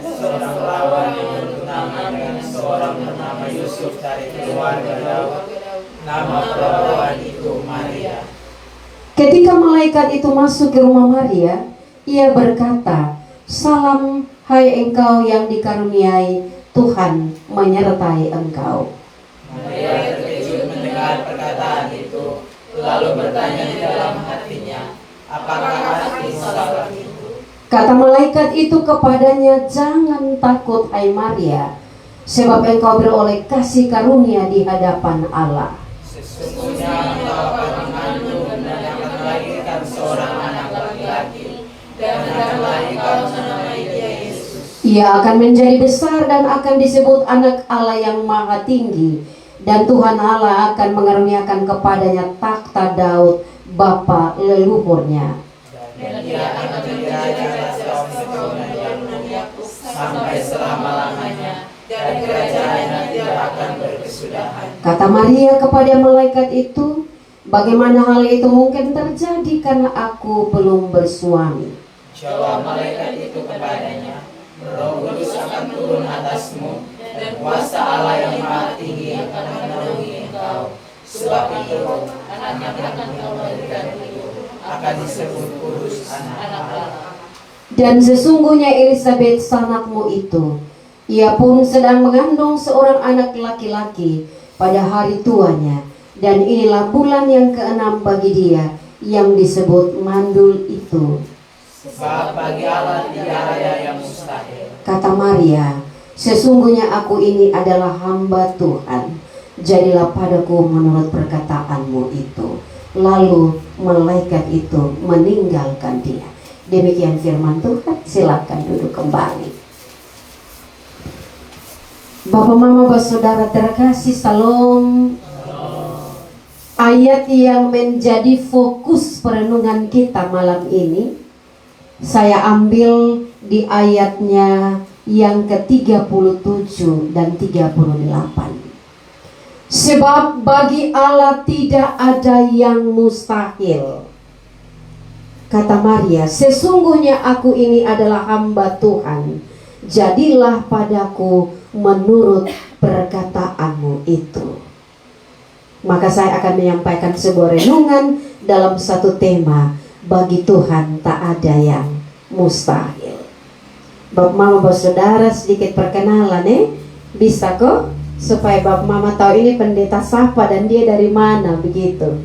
Seorang perawan yang bernama dengan seorang bernama Yusuf dari keluarga Daud. Nama perawan itu Maria. Ketika malaikat itu masuk ke rumah Maria, ia berkata, "Salam, hai engkau yang dikaruniai, Tuhan menyertai engkau." Maria terkejut mendengar perkataan itu, lalu bertanya di dalam hatinya, apakah arti salam itu? Kata malaikat itu kepadanya, "Jangan takut, hai Maria, sebab engkau beroleh kasih karunia di hadapan Allah. Sesungguhnya engkau akan mengandung dan akan melahirkan seorang anak laki-laki, dan hendaklah engkau menamai dia Yesus. Ia akan menjadi besar dan akan disebut anak Allah yang maha tinggi, dan Tuhan Allah akan mengaruniakan kepadanya takhta Daud, bapa leluhurnya. Dan dia akan menjadi raja atas kaum keturunan Yakub sampai selama-lamanya, dan kerajaannya tidak akan berkesudahan." Kata Maria kepada malaikat itu, "Bagaimana hal itu mungkin terjadi karena aku belum bersuami?" Jawab malaikat itu kepadanya, Roh Kudus akan turun atasmu, dan kuasa Allah yang maha tinggi akan menaungi engkau. Sebab itu, anak yang akan kau berikan itu akan disebut kudus anak Allah. Dan sesungguhnya Elisabet sanakmu itu, ia pun sedang mengandung seorang anak laki-laki pada hari tuanya, dan inilah bulan yang ke-6 bagi dia yang disebut mandul itu. Sebab bagi Allah tidak ada yang mustahil. Kata Maria, "Sesungguhnya aku ini adalah hamba Tuhan, jadilah padaku menurut perkataanmu itu." Lalu malaikat itu meninggalkan dia. Demikian firman Tuhan. Silakan duduk kembali. Bapak, Mama, Saudara terkasih, Salam. Ayat yang menjadi fokus perenungan kita malam ini saya ambil di ayatnya yang ke-37 dan 38. Sebab bagi Allah tidak ada yang mustahil. Kata Maria, "Sesungguhnya aku ini adalah hamba Tuhan, jadilah padaku menurut perkataanmu itu." Maka saya akan menyampaikan sebuah renungan dalam satu tema, bagi Tuhan tak ada yang mustahil. Bapak, Mama, Saudara, sedikit perkenalan bisa kok? Supaya Bapak Mama tahu ini pendeta siapa dan dia dari mana begitu.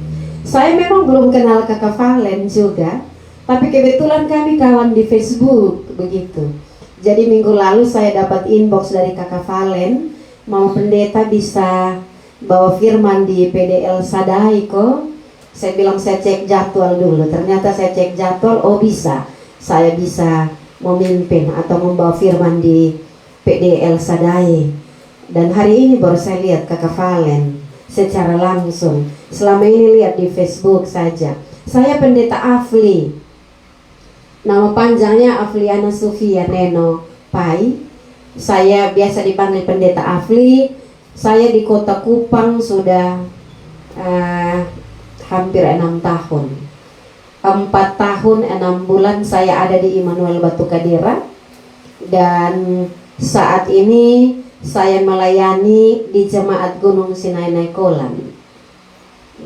Saya memang belum kenal Kakak Valen juga, tapi kebetulan kami kawan di Facebook begitu. Jadi minggu lalu saya dapat inbox dari Kakak Valen, mau pendeta bisa bawa firman di PDL Sadai kok. Saya bilang saya cek jadwal dulu. Ternyata saya cek jadwal, oh bisa. Saya bisa memimpin atau membawa firman di PDL Sadai. Dan hari ini baru saya lihat Kakak Valen secara langsung. Selama ini lihat di Facebook saja. Saya pendeta Afli. Nama panjangnya Afliana Sofia Neno Pai. Saya biasa dipanggil pendeta Afli. Saya di Kota Kupang sudah hampir 6 tahun. 4 tahun 6 bulan saya ada di Immanuel Batu Kadera. Dan saat ini saya melayani di Jemaat Gunung Sinai Naikolan.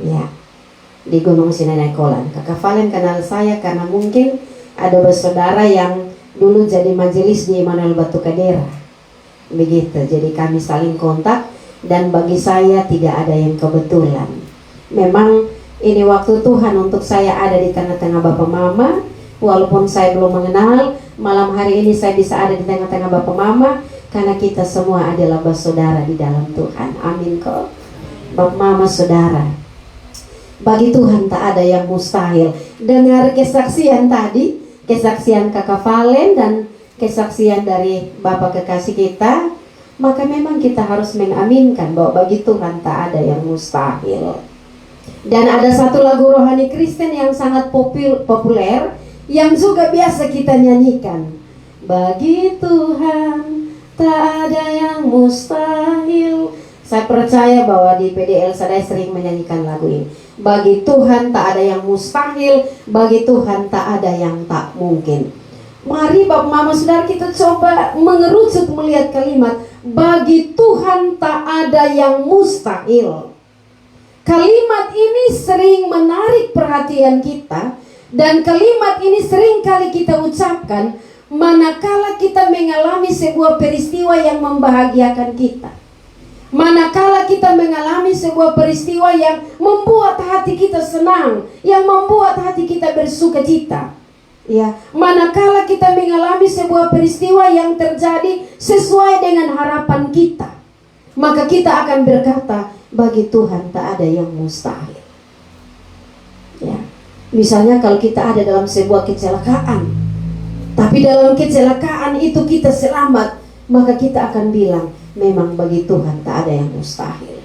Ya, di Gunung Sinai Naikolan. Kakak Valen kenal saya karena mungkin ada bersaudara yang dulu jadi majelis di Immanuel Batu Kadera. Begitu, jadi kami saling kontak. Dan bagi saya tidak ada yang kebetulan. Memang ini waktu Tuhan untuk saya ada di tengah-tengah Bapak Mama. Walaupun saya belum mengenal, malam hari ini saya bisa ada di tengah-tengah Bapak Mama, karena kita semua adalah bersaudara di dalam Tuhan. Amin kok. Bapak Mama, Saudara, bagi Tuhan tak ada yang mustahil. Dengar kesaksian tadi, kesaksian Kakak Valen dan kesaksian dari Bapak kekasih kita, maka memang kita harus mengaminkan bahwa bagi Tuhan tak ada yang mustahil. Dan ada satu lagu rohani Kristen yang sangat populer, yang juga biasa kita nyanyikan. Bagi Tuhan tak ada yang mustahil. Saya percaya bahwa di PDL saya sering menyanyikan lagu ini. Bagi Tuhan tak ada yang mustahil, bagi Tuhan tak ada yang tak mungkin. Mari Bapak Mama Saudara kita coba mengerucut melihat kalimat bagi Tuhan tak ada yang mustahil. Kalimat ini sering menarik perhatian kita, dan kalimat ini sering kali kita ucapkan manakala kita mengalami sebuah peristiwa yang membahagiakan kita. Manakala kita mengalami sebuah peristiwa yang membuat hati kita senang, yang membuat hati kita bersukacita. Ya, manakala kita mengalami sebuah peristiwa yang terjadi sesuai dengan harapan kita, maka kita akan berkata, bagi Tuhan tak ada yang mustahil. Ya. Misalnya kalau kita ada dalam sebuah kecelakaan, tapi dalam kecelakaan itu kita selamat, maka kita akan bilang, memang bagi Tuhan tak ada yang mustahil.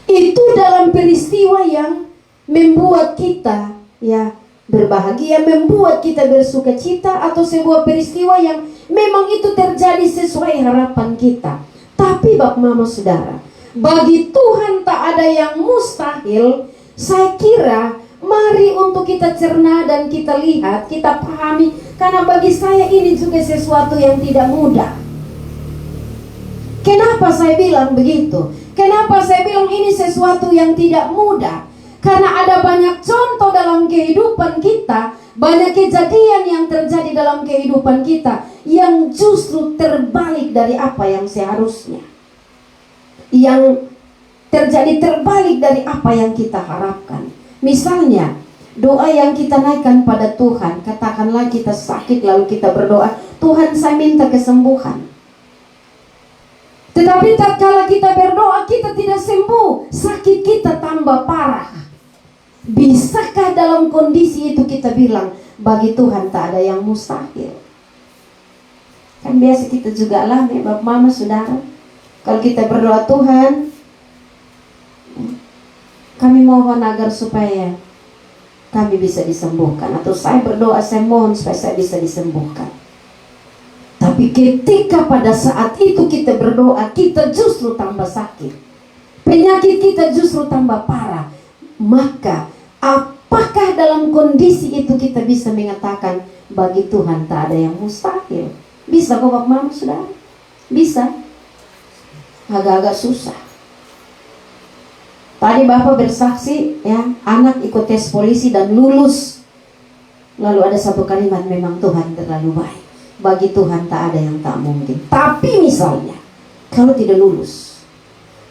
Itu dalam peristiwa yang membuat kita ya berbahagia, membuat kita bersukacita, atau sebuah peristiwa yang memang itu terjadi sesuai harapan kita. Tapi Bapak Mama Saudara, bagi Tuhan tak ada yang mustahil. Saya kira mari untuk kita cerna dan kita lihat, kita pahami, karena bagi saya ini juga sesuatu yang tidak mudah. Kenapa saya bilang begitu? Kenapa saya bilang ini sesuatu yang tidak mudah? Karena ada banyak contoh dalam kehidupan kita, banyak kejadian yang terjadi dalam kehidupan kita yang justru terbalik dari apa yang seharusnya, yang terjadi terbalik dari apa yang kita harapkan. Misalnya doa yang kita naikkan pada Tuhan, katakanlah kita sakit lalu kita berdoa, Tuhan saya minta kesembuhan. Tetapi tatkala kita berdoa kita tidak sembuh, sakit kita tambah parah. Bisakah dalam kondisi itu kita bilang bagi Tuhan tak ada yang mustahil? Kan biasa kita juga alami Bapak Mama Saudara. Kalau kita berdoa, Tuhan kami mohon agar supaya kami bisa disembuhkan, atau saya berdoa saya mohon supaya saya bisa disembuhkan. Tapi ketika pada saat itu kita berdoa, kita justru tambah sakit, penyakit kita justru tambah parah. Maka apakah dalam kondisi itu kita bisa mengatakan bagi Tuhan tak ada yang mustahil? Bisa kok Bapak Mama Saudara? Bisa. Agak-agak susah. Tadi Bapak bersaksi ya, anak ikut tes polisi dan lulus. Lalu ada satu kalimat, memang Tuhan terlalu baik. Bagi Tuhan tak ada yang tak mungkin. Tapi misalnya kalau tidak lulus,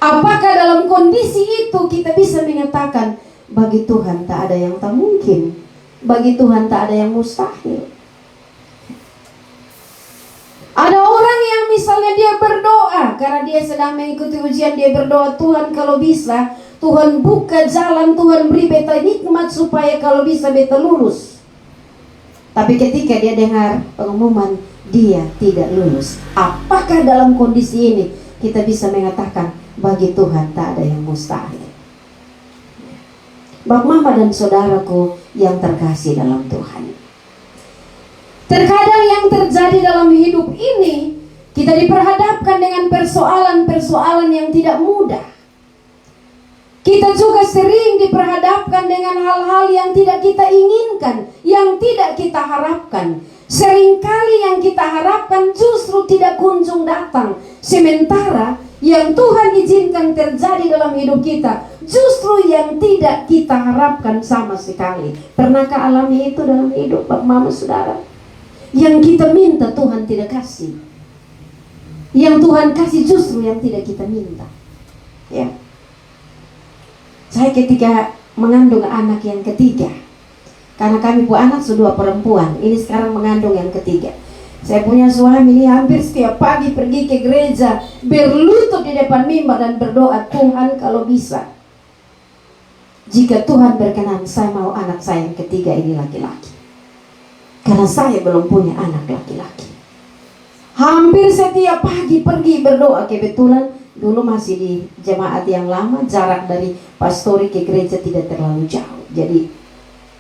apakah dalam kondisi itu kita bisa mengatakan bagi Tuhan tak ada yang tak mungkin, bagi Tuhan tak ada yang mustahil? Ada orang yang misalnya dia berdoa karena dia sedang mengikuti ujian, dia berdoa, Tuhan kalau bisa Tuhan buka jalan, Tuhan beri beta nikmat supaya kalau bisa beta lulus. Tapi ketika dia dengar pengumuman dia tidak lulus, apakah dalam kondisi ini kita bisa mengatakan bagi Tuhan tak ada yang mustahil? Bapak Mama dan saudaraku yang terkasih dalam Tuhan, terkadang yang terjadi dalam hidup ini kita diperhadapkan dengan persoalan-persoalan yang tidak mudah. Kita juga sering diperhadapkan dengan hal-hal yang tidak kita inginkan, yang tidak kita harapkan. Seringkali yang kita harapkan justru tidak kunjung datang. Sementara yang Tuhan izinkan terjadi dalam hidup kita justru yang tidak kita harapkan sama sekali. Pernahkah alami itu dalam hidup Bapak Mama Saudara? Yang kita minta Tuhan tidak kasih, yang Tuhan kasih justru yang tidak kita minta. Ya. Saya ketika mengandung anak yang ketiga, karena kami punya anak sudah perempuan, ini sekarang mengandung yang ketiga. Saya punya suami ini hampir setiap pagi pergi ke gereja, berlutut di depan mimbar dan berdoa, Tuhan kalau bisa, jika Tuhan berkenan, saya mau anak saya yang ketiga ini laki-laki. Karena saya belum punya anak laki-laki. Hampir setiap pagi pergi berdoa. Kebetulan dulu masih di jemaat yang lama, jarak dari pastori ke gereja tidak terlalu jauh. Jadi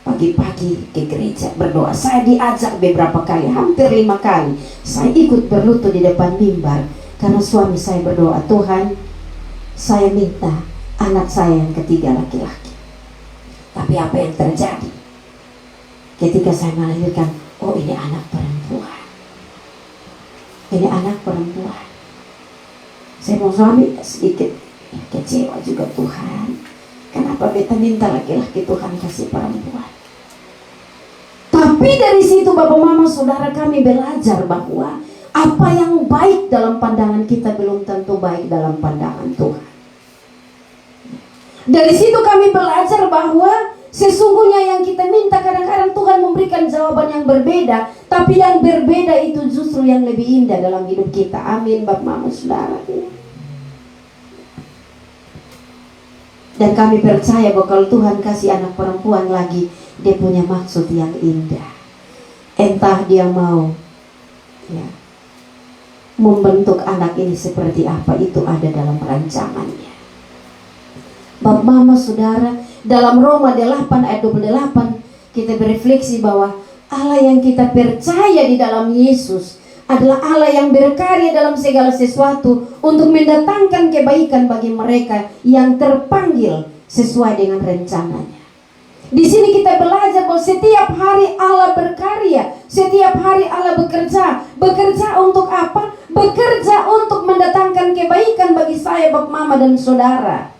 pagi-pagi ke gereja berdoa. Saya diajak beberapa kali, hampir 5 kali. Saya ikut berlutut di depan mimbar karena suami saya berdoa, Tuhan saya minta anak saya yang ketiga laki-laki. Tapi apa yang terjadi ketika saya melahirkan? Oh, ini anak perempuan. Ini anak perempuan. Saya mau suami sedikit kecewa juga, Tuhan. Kenapa beta minta laki-laki, Tuhan kasih perempuan? Tapi dari situ Bapak Mama Saudara kami belajar bahwa apa yang baik dalam pandangan kita belum tentu baik dalam pandangan Tuhan. Dari situ kami belajar bahwa sesungguhnya yang kita minta kadang-kadang Tuhan memberikan jawaban yang berbeda, tapi yang berbeda itu justru yang lebih indah dalam hidup kita. Amin Bapak Mama Saudara. Dan kami percaya bahwa kalau Tuhan kasih anak perempuan lagi, dia punya maksud yang indah. Entah dia mau membentuk anak ini seperti apa, itu ada dalam rancangannya. Bapak Mama Saudara, dalam Roma 8 ayat 28 kita berefleksi bahwa Allah yang kita percaya di dalam Yesus adalah Allah yang berkarya dalam segala sesuatu untuk mendatangkan kebaikan bagi mereka yang terpanggil sesuai dengan rencananya. Di sini kita belajar bahwa setiap hari Allah berkarya, setiap hari Allah bekerja. Bekerja untuk apa? Bekerja untuk mendatangkan kebaikan bagi saya, Bapak Mama dan Saudara.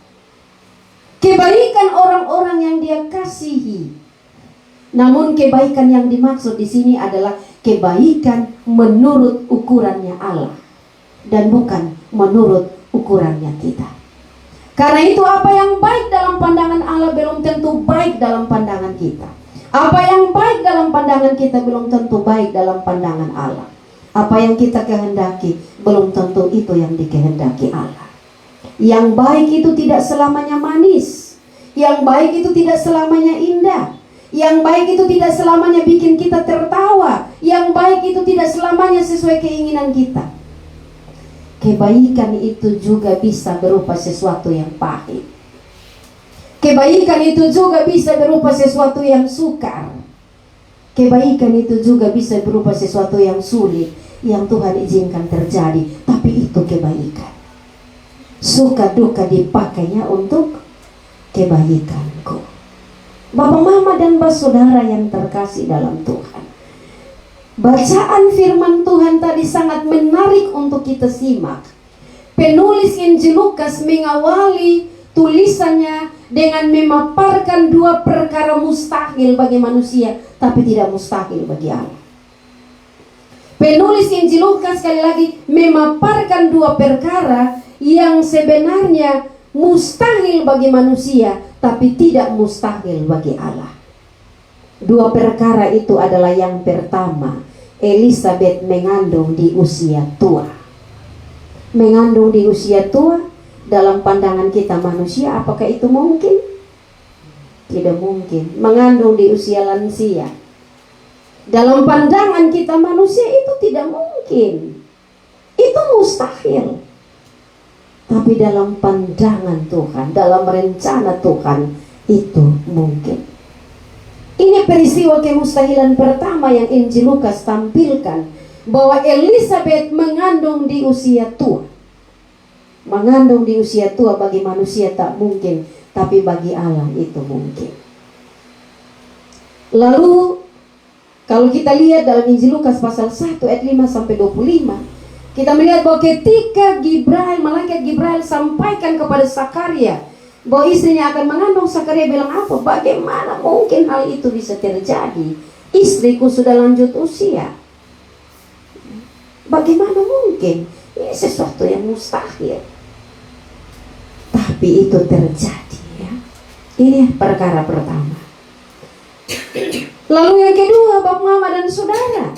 Kebaikan orang-orang yang Dia kasihi. Namun kebaikan yang dimaksud di sini adalah kebaikan menurut ukurannya Allah dan bukan menurut ukurannya kita. Karena itu apa yang baik dalam pandangan Allah belum tentu baik dalam pandangan kita. Apa yang baik dalam pandangan kita belum tentu baik dalam pandangan Allah. Apa yang kita kehendaki belum tentu itu yang dikehendaki Allah. Yang baik itu tidak selamanya manis. Yang baik itu tidak selamanya indah. Yang baik itu tidak selamanya bikin kita tertawa. Yang baik itu tidak selamanya sesuai keinginan kita. Kebaikan itu juga bisa berupa sesuatu yang pahit. Kebaikan itu juga bisa berupa sesuatu yang sukar. Kebaikan itu juga bisa berupa sesuatu yang sulit, yang Tuhan izinkan terjadi. Tapi itu kebaikan. Suka duka dipakainya untuk kebaikanku. Bapak Mama dan Bapak Saudara yang terkasih dalam Tuhan, bacaan firman Tuhan tadi sangat menarik untuk kita simak. Penulis Injil Lukas mengawali tulisannya dengan memaparkan dua perkara mustahil bagi manusia, tapi tidak mustahil bagi Allah. Penulis Injil Lukas sekali lagi memaparkan dua perkara yang sebenarnya mustahil bagi manusia, tapi tidak mustahil bagi Allah. Dua perkara itu adalah yang pertama, Elizabeth mengandung di usia tua. Mengandung di usia tua, dalam pandangan kita manusia, apakah itu mungkin? Tidak mungkin. Mengandung di usia lansia, dalam pandangan kita manusia itu tidak mungkin. Itu mustahil. Tapi dalam pandangan Tuhan, dalam rencana Tuhan, itu mungkin. Ini peristiwa kemustahilan pertama yang Injil Lukas tampilkan, bahwa Elizabeth mengandung di usia tua. Mengandung di usia tua bagi manusia tak mungkin, tapi bagi Allah itu mungkin. Lalu kalau kita lihat dalam Injil Lukas pasal 1 ayat 5 sampai 25, kita melihat bahwa ketika malaikat Gibril sampaikan kepada Zakaria bahwa istrinya akan mengandung, Zakaria bilang apa? Bagaimana mungkin hal itu bisa terjadi? Istriku sudah lanjut usia. Bagaimana mungkin? Ini sesuatu yang mustahil. Tapi itu terjadi, ya. Ini perkara pertama. Lalu yang kedua, Bapak Mama dan Saudara,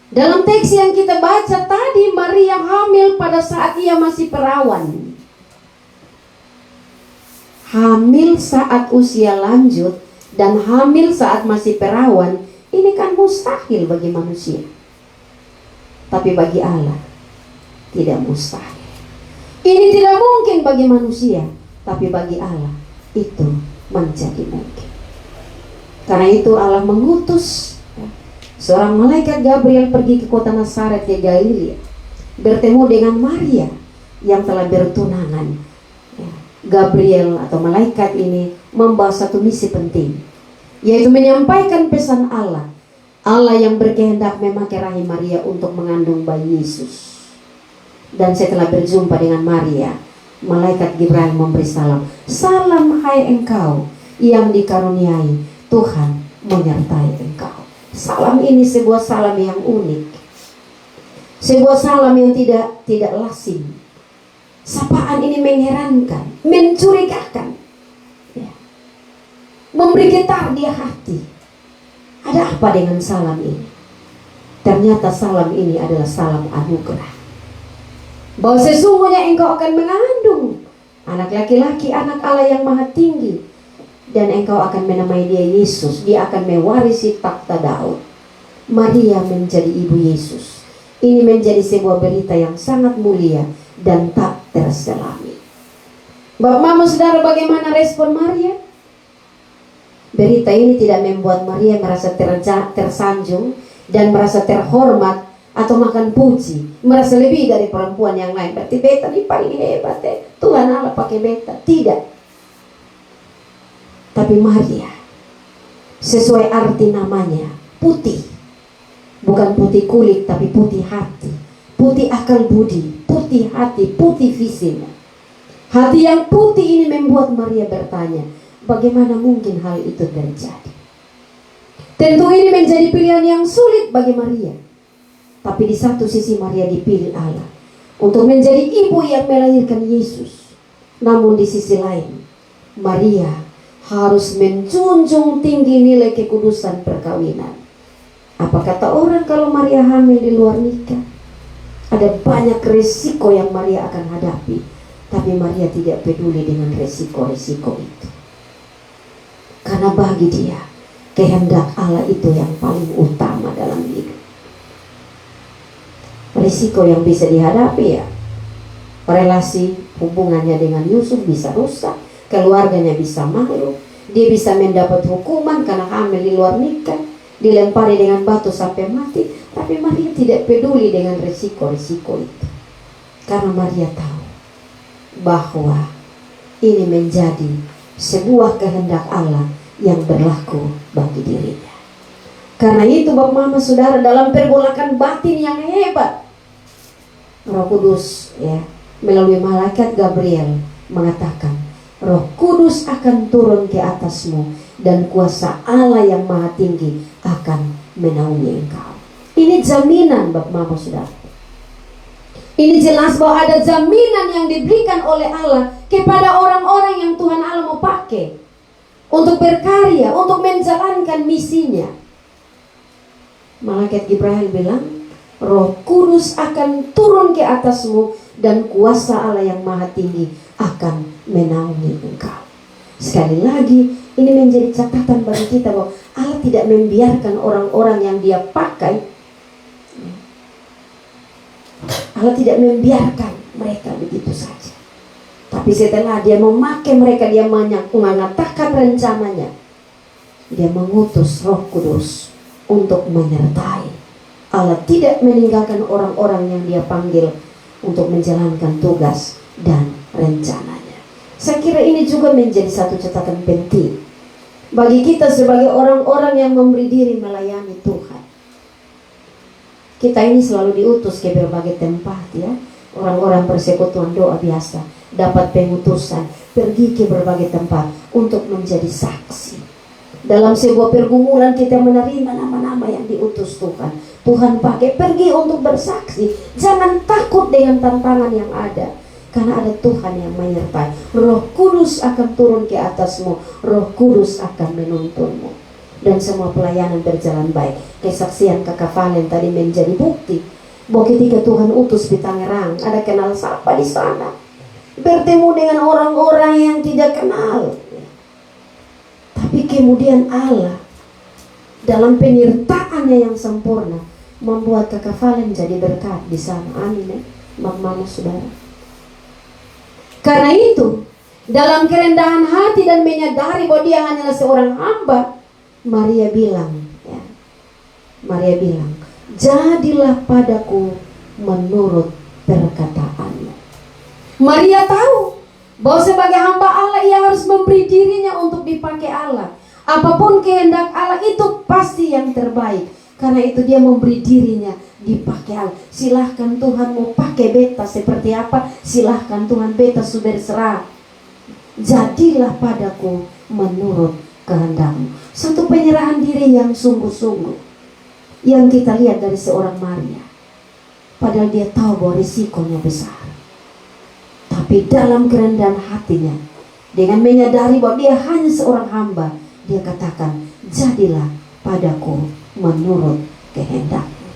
dalam teks yang kita baca tadi, Maria hamil pada saat ia masih perawan. Hamil saat usia lanjut dan hamil saat masih perawan, ini kan mustahil bagi manusia. Tapi bagi Allah tidak mustahil. Ini tidak mungkin bagi manusia, tapi bagi Allah itu menjadi mungkin. Karena itu Allah mengutus seorang malaikat Gabriel pergi ke kota Nazaret di Galilea, bertemu dengan Maria. yang telah bertunangan. Ya, Gabriel atau malaikat ini membawa satu misi penting, yaitu menyampaikan pesan Allah. Allah yang berkehendak memakai rahim Maria untuk mengandung bayi Yesus. Dan setelah berjumpa dengan Maria, malaikat Gibril memberi salam. Salam hai engkau yang dikaruniai, Tuhan menyertai engkau. Salam ini sebuah salam yang unik, sebuah salam yang tidak lazim. Sapaan ini mengherankan, mencurigakan, ya, memberi getar di hati. Ada apa dengan salam ini? Ternyata salam ini adalah salam anugerah, bahwa sesungguhnya engkau akan mengandung anak laki-laki, anak Allah yang maha tinggi, dan engkau akan menamai dia Yesus. Dia akan mewarisi takhta Daud. Maria menjadi ibu Yesus. Ini menjadi sebuah berita yang sangat mulia dan tak terselami. Bapak, Mama, Saudara, bagaimana respon Maria? Berita ini tidak membuat Maria merasa tersanjung dan merasa terhormat atau makan puji, merasa lebih dari perempuan yang lain. Berarti beta ini paling hebat, Tuhan Allah pakai beta. Tidak. Tapi Maria, sesuai arti namanya, putih. Bukan putih kulit, tapi putih hati, putih akal budi, putih hati, putih visinya. Hati yang putih ini membuat Maria bertanya, bagaimana mungkin hal itu terjadi? Tentu ini menjadi pilihan yang sulit bagi Maria. Tapi di satu sisi Maria dipilih Allah untuk menjadi ibu yang melahirkan Yesus. Namun di sisi lain, Maria harus menjunjung tinggi nilai kekudusan perkawinan. Apa kata orang kalau Maria hamil di luar nikah? Ada banyak resiko yang Maria akan hadapi, tapi Maria tidak peduli dengan resiko-resiko itu. Karena bagi dia, kehendak Allah itu yang paling utama dalam hidup. Risiko yang bisa dihadapi, ya, relasi hubungannya dengan Yusuf bisa rusak, keluarganya bisa malu, dia bisa mendapat hukuman karena hamil di luar nikah, dilempari dengan batu sampai mati. Tapi Maria tidak peduli dengan risiko-risiko itu, karena Maria tahu bahwa ini menjadi sebuah kehendak Allah yang berlaku bagi dirinya. Karena itu Bapak, Mama, Saudara, dalam pergolakan batin yang hebat, Roh Kudus, ya, melalui malaikat Gabriel mengatakan, Roh Kudus akan turun ke atasmu dan kuasa Allah yang maha tinggi akan menaungi engkau. Ini jaminan Bapak, Mama, Saudara. Ini jelas bahwa ada jaminan yang diberikan oleh Allah kepada orang-orang yang Tuhan Allah mau pakai untuk berkarya, untuk menjalankan misinya. Malaikat Gibril bilang, Roh Kudus akan turun ke atasmu dan kuasa Allah yang maha tinggi akan menaungi engkau. Sekali lagi, ini menjadi catatan bagi kita bahwa Allah tidak membiarkan orang-orang yang dia pakai. Allah tidak membiarkan mereka begitu saja. Tapi setelah dia memakai mereka, dia mengatakan rencananya, dia mengutus Roh Kudus untuk menyertai. Allah tidak meninggalkan orang-orang yang dia panggil untuk menjalankan tugas dan rencananya. Saya kira ini juga menjadi satu catatan penting bagi kita sebagai orang-orang yang memberi diri melayani Tuhan. Kita ini selalu diutus ke berbagai tempat, ya. Orang-orang persekutuan doa biasa dapat pengutusan pergi ke berbagai tempat untuk menjadi saksi. Dalam sebuah pergumulan kita menerima nama-nama yang diutus Tuhan. Tuhan pakai pergi untuk bersaksi. Jangan takut dengan tantangan yang ada, karena ada Tuhan yang menyertai. Roh Kudus akan turun ke atasmu, Roh Kudus akan menuntunmu. Dan semua pelayanan berjalan baik. Kesaksian Kakak Valen tadi menjadi bukti bahwa ketika Tuhan utus di Tangerang, ada kenal sapa di sana, bertemu dengan orang-orang yang tidak kenal. Tapi kemudian Allah dalam penyertaannya yang sempurna membuat Kakak Valen jadi berkat di sana. Amin, ya, Mama, Saudara. Karena itu, dalam kerendahan hati dan menyadari bahwa dia hanyalah seorang hamba, Maria bilang, ya, Maria bilang, jadilah padaku menurut perkataanmu. Maria tahu bahwa sebagai hamba Allah ia harus memberi dirinya untuk dipakai Allah. Apapun kehendak Allah itu pasti yang terbaik. Karena itu dia memberi dirinya dipakai Allah. Silahkan Tuhan mau pakai beta seperti apa, silahkan Tuhan, beta sudah berserah. Jadilah padaku menurut kehendak-Mu. Satu penyerahan diri yang sungguh-sungguh yang kita lihat dari seorang Maria. Padahal dia tahu bahwa risikonya besar, tapi dalam kerendahan hatinya, dengan menyadari bahwa dia hanya seorang hamba, dia katakan, jadilah padaku menurut kehendak-Mu.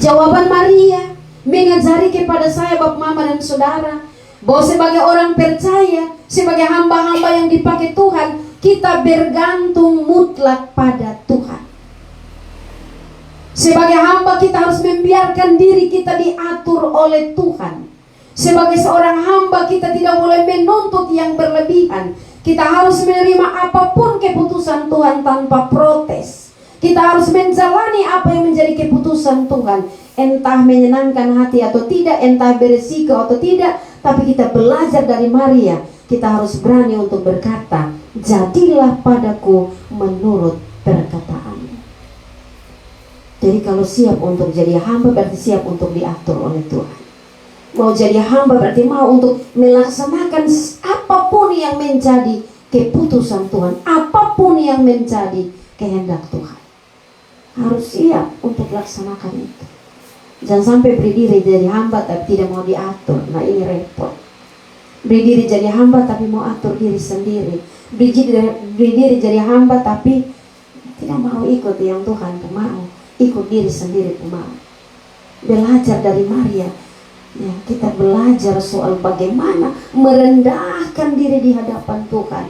Jawaban Maria mengajari kepada saya, Bapak, Mama, dan Saudara, bahwa sebagai orang percaya, sebagai hamba-hamba yang dipakai Tuhan, kita bergantung mutlak pada Tuhan. Sebagai hamba kita harus membiarkan diri kita diatur oleh Tuhan. Sebagai seorang hamba kita tidak boleh menuntut yang berlebihan. Kita harus menerima apapun keputusan Tuhan tanpa protes. Kita harus menjalani apa yang menjadi keputusan Tuhan. Entah menyenangkan hati atau tidak, entah beresiko atau tidak. Tapi kita belajar dari Maria. Kita harus berani untuk berkata, jadilah padaku menurut perkataan. Jadi kalau siap untuk jadi hamba berarti siap untuk diatur oleh Tuhan. Mau jadi hamba berarti mau untuk melaksanakan apapun yang menjadi keputusan Tuhan, apapun yang menjadi kehendak Tuhan. Harus siap untuk laksanakan itu. Jangan sampai beri diri jadi hamba tapi tidak mau diatur. Nah, ini repot. Beri diri jadi hamba tapi mau atur diri sendiri. Beri diri jadi hamba tapi tidak mau ikut yang Tuhan mau. Ikut diri sendiri mau. Belajar dari Maria, ya, kita belajar soal bagaimana merendahkan diri di hadapan Tuhan,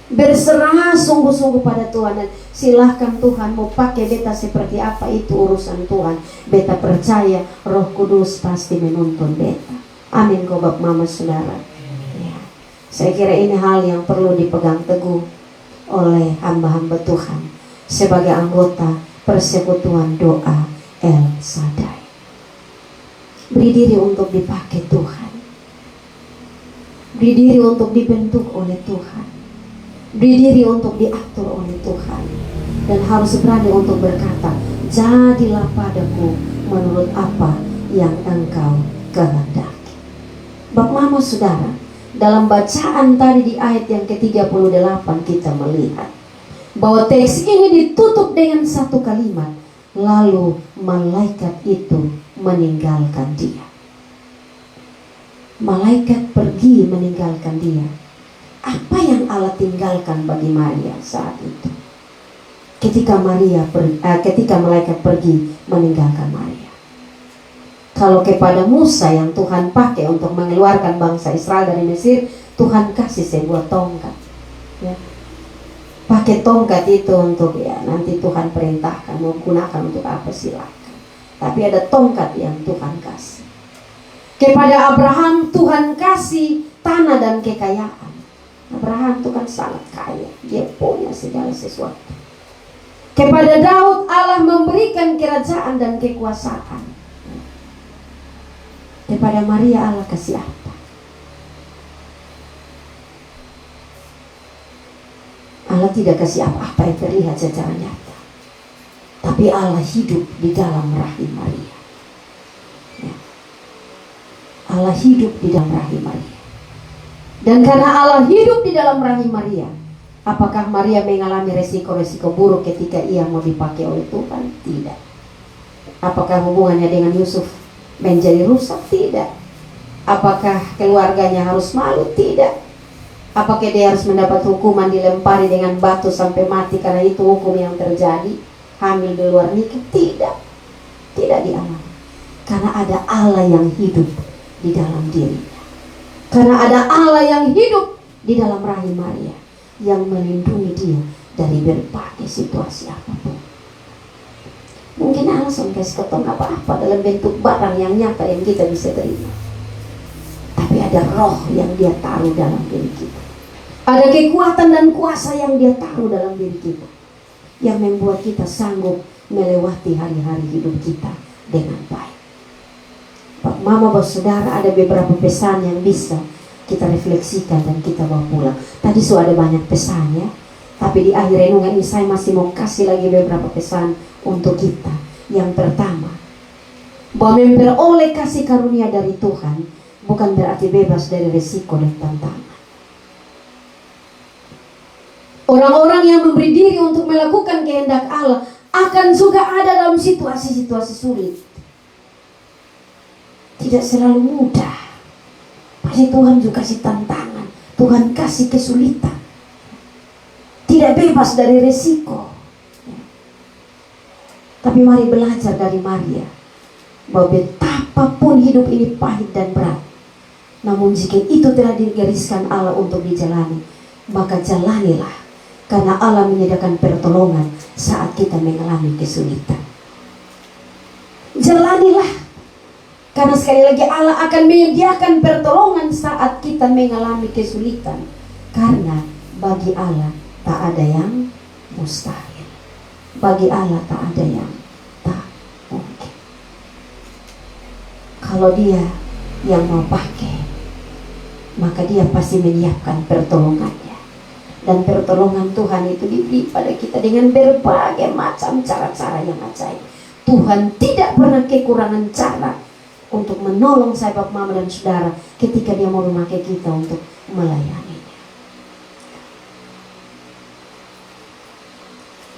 berserah sungguh-sungguh pada Tuhan, dan silahkan Tuhan mau pakai beta seperti apa, itu urusan Tuhan. Beta percaya Roh Kudus pasti menuntun beta. Amin, kau Bapak, Mama, Saudara. Ya, saya kira ini hal yang perlu dipegang teguh oleh hamba-hamba Tuhan sebagai anggota persekutuan doa El Shaddai. Beri diri untuk dipakai Tuhan. Beri diri untuk dibentuk oleh Tuhan. Beri diri untuk diatur oleh Tuhan. Dan harus berani untuk berkata, jadilah padaku menurut apa yang Engkau kehendaki. Bapak, Mama, Saudara, dalam bacaan tadi di ayat yang ke-38 kita melihat bahwa teks ini ditutup dengan satu kalimat, lalu malaikat itu meninggalkan dia. Malaikat pergi meninggalkan dia. Apa yang Allah tinggalkan bagi Maria saat itu? Ketika malaikat pergi meninggalkan Maria. Kalau kepada Musa yang Tuhan pakai untuk mengeluarkan bangsa Israel dari Mesir, Tuhan kasih sebuah tongkat. Ya. Pakai tongkat itu untuk, ya, nanti Tuhan perintahkan mau gunakan untuk apa silakan. Tapi ada tongkat yang Tuhan kasih. Kepada Abraham Tuhan kasih tanah dan kekayaan. Abraham itu kan sangat kaya, dia punya segala sesuatu. Kepada Daud Allah memberikan kerajaan dan kekuasaan. Kepada Maria Allah kasih apa? Allah tidak kasih apa-apa yang terlihat secara nyata, tapi Allah hidup di dalam rahim Maria. Ya. Allah hidup di dalam rahim Maria. Dan karena Allah hidup di dalam rahim Maria, apakah Maria mengalami resiko-resiko buruk ketika ia mau dipakai oleh Tuhan? Tidak. Apakah hubungannya dengan Yusuf menjadi rusak? Tidak. Apakah keluarganya harus malu? Tidak. Apakah dia harus mendapat hukuman dilempari dengan batu sampai mati karena itu hukum yang terjadi? Hamil di luar nikah? Tidak. Tidak dialami. Karena ada Allah yang hidup di dalam dirinya. Karena ada Allah yang hidup di dalam rahim Maria, yang melindungi dia dari berbagai situasi apapun. Mungkin Allah kasih ketong apa-apa dalam bentuk barang yang nyata yang kita bisa terima. Tapi ada roh yang dia taruh dalam diri kita. Ada kekuatan dan kuasa yang dia taruh dalam diri kita, yang membuat kita sanggup melewati hari-hari hidup kita dengan baik. Pak Mama, Bapak Saudara, ada beberapa pesan yang bisa kita refleksikan dan kita bawa pulang. Tadi sudah ada banyak pesan ya, tapi di akhir renungan ini saya masih mau kasih lagi beberapa pesan untuk kita. Yang pertama, bahwa memperoleh kasih karunia dari Tuhan bukan berarti bebas dari risiko dan tantangan. Orang-orang yang memberi diri untuk melakukan kehendak Allah akan juga ada dalam situasi-situasi sulit. Tidak selalu mudah. Pasti Tuhan juga kasih tantangan, Tuhan kasih kesulitan. Tidak bebas dari resiko. Tapi mari belajar dari Maria, bahwa betapapun hidup ini pahit dan berat, namun jika itu telah digariskan Allah untuk dijalani, maka jalanilah, karena Allah menyediakan pertolongan saat kita mengalami kesulitan. Jalanilah, karena sekali lagi Allah akan menyediakan pertolongan saat kita mengalami kesulitan. Karena bagi Allah tak ada yang mustahil. Bagi Allah tak ada yang tak mungkin. Kalau Dia yang mau pakai, maka Dia pasti menyiapkan pertolongannya. Dan pertolongan Tuhan itu diberi pada kita dengan berbagai macam cara-cara yang ajaib. Tuhan tidak pernah kekurangan cara untuk menolong saya, Bapak, Mama, dan Saudara ketika Dia mau memakai kita untuk melayaninya.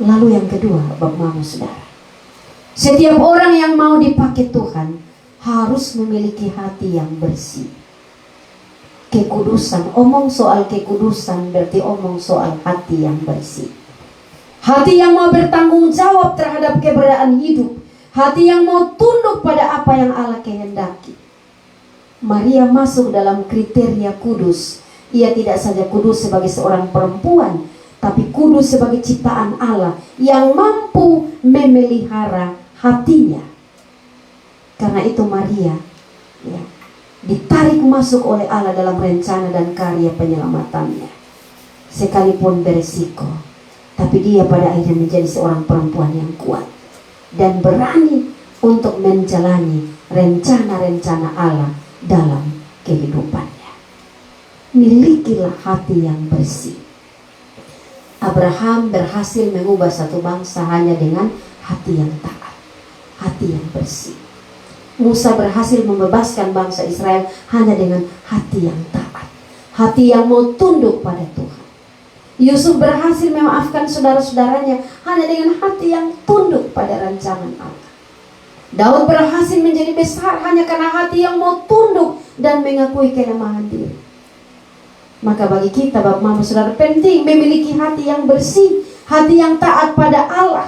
Lalu yang kedua, Bapak, Mama, Saudara, setiap orang yang mau dipakai Tuhan harus memiliki hati yang bersih. Kekudusan, omong soal kekudusan berarti omong soal hati yang bersih. Hati yang mau bertanggung jawab terhadap keberadaan hidup. Hati yang mau tunduk pada apa yang Allah kehendaki. Maria masuk dalam kriteria kudus. Ia tidak saja kudus sebagai seorang perempuan, tapi kudus sebagai ciptaan Allah yang mampu memelihara hatinya. Karena itu Maria ya, ditarik masuk oleh Allah dalam rencana dan karya penyelamatannya. Sekalipun beresiko, tapi dia pada akhirnya menjadi seorang perempuan yang kuat dan berani untuk menjalani rencana-rencana Allah dalam kehidupannya. Milikilah hati yang bersih. Abraham berhasil mengubah satu bangsa hanya dengan hati yang taat, hati yang bersih. Musa berhasil membebaskan bangsa Israel hanya dengan hati yang taat, hati yang mau tunduk pada Tuhan. Yusuf berhasil memaafkan saudara-saudaranya hanya dengan hati yang tunduk pada rancangan Allah. Daud berhasil menjadi besar hanya karena hati yang mau tunduk dan mengakui kelemahan diri. Maka bagi kita, Bapak, Mama, Saudara, penting memiliki hati yang bersih, hati yang taat pada Allah,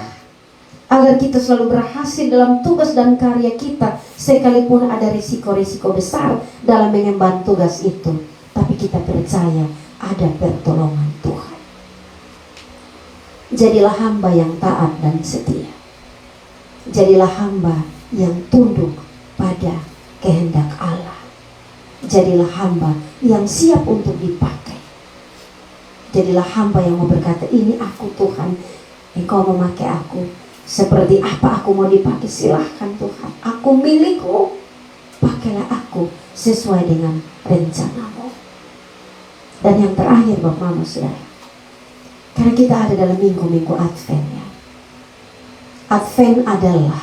agar kita selalu berhasil dalam tugas dan karya kita, sekalipun ada risiko-risiko besar dalam mengemban tugas itu. Tapi kita percaya ada pertolongan Tuhan. Jadilah hamba yang taat dan setia. Jadilah hamba yang tunduk pada kehendak Allah. Jadilah hamba yang siap untuk dipakai. Jadilah hamba yang mau berkata, ini aku Tuhan, Engkau memakai aku. Seperti apa aku mau dipakai, silahkan Tuhan. Aku milikmu, pakailah aku sesuai dengan rencanamu. Dan yang terakhir, Bapak, Mama, Saudara, karena kita ada dalam minggu-minggu Advent ya. Advent adalah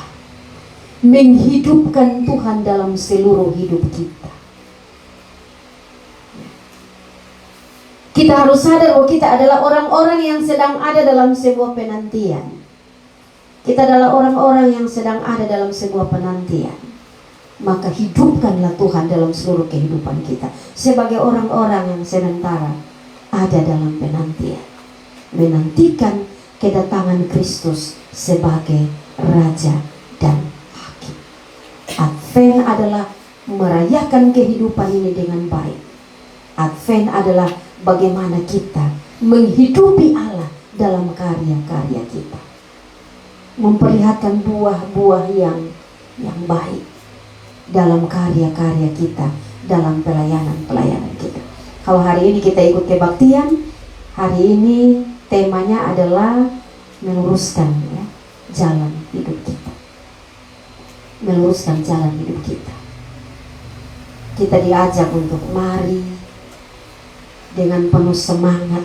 menghidupkan Tuhan dalam seluruh hidup kita. Kita harus sadar bahwa kita adalah orang-orang yang sedang ada dalam sebuah penantian. Kita adalah orang-orang yang sedang ada dalam sebuah penantian. Maka hidupkanlah Tuhan dalam seluruh kehidupan kita, sebagai orang-orang yang sementara ada dalam penantian, menantikan kedatangan Kristus sebagai Raja dan Hakim. Advent adalah merayakan kehidupan ini dengan baik. Advent adalah bagaimana kita menghidupi Allah dalam karya-karya kita, memperlihatkan buah-buah yang baik dalam karya-karya kita, dalam pelayanan-pelayanan kita. Kalau hari ini kita ikut kebaktian, hari ini temanya adalah meluruskan jalan hidup kita. Meluruskan jalan hidup kita. kita diajak untuk mari dengan penuh semangat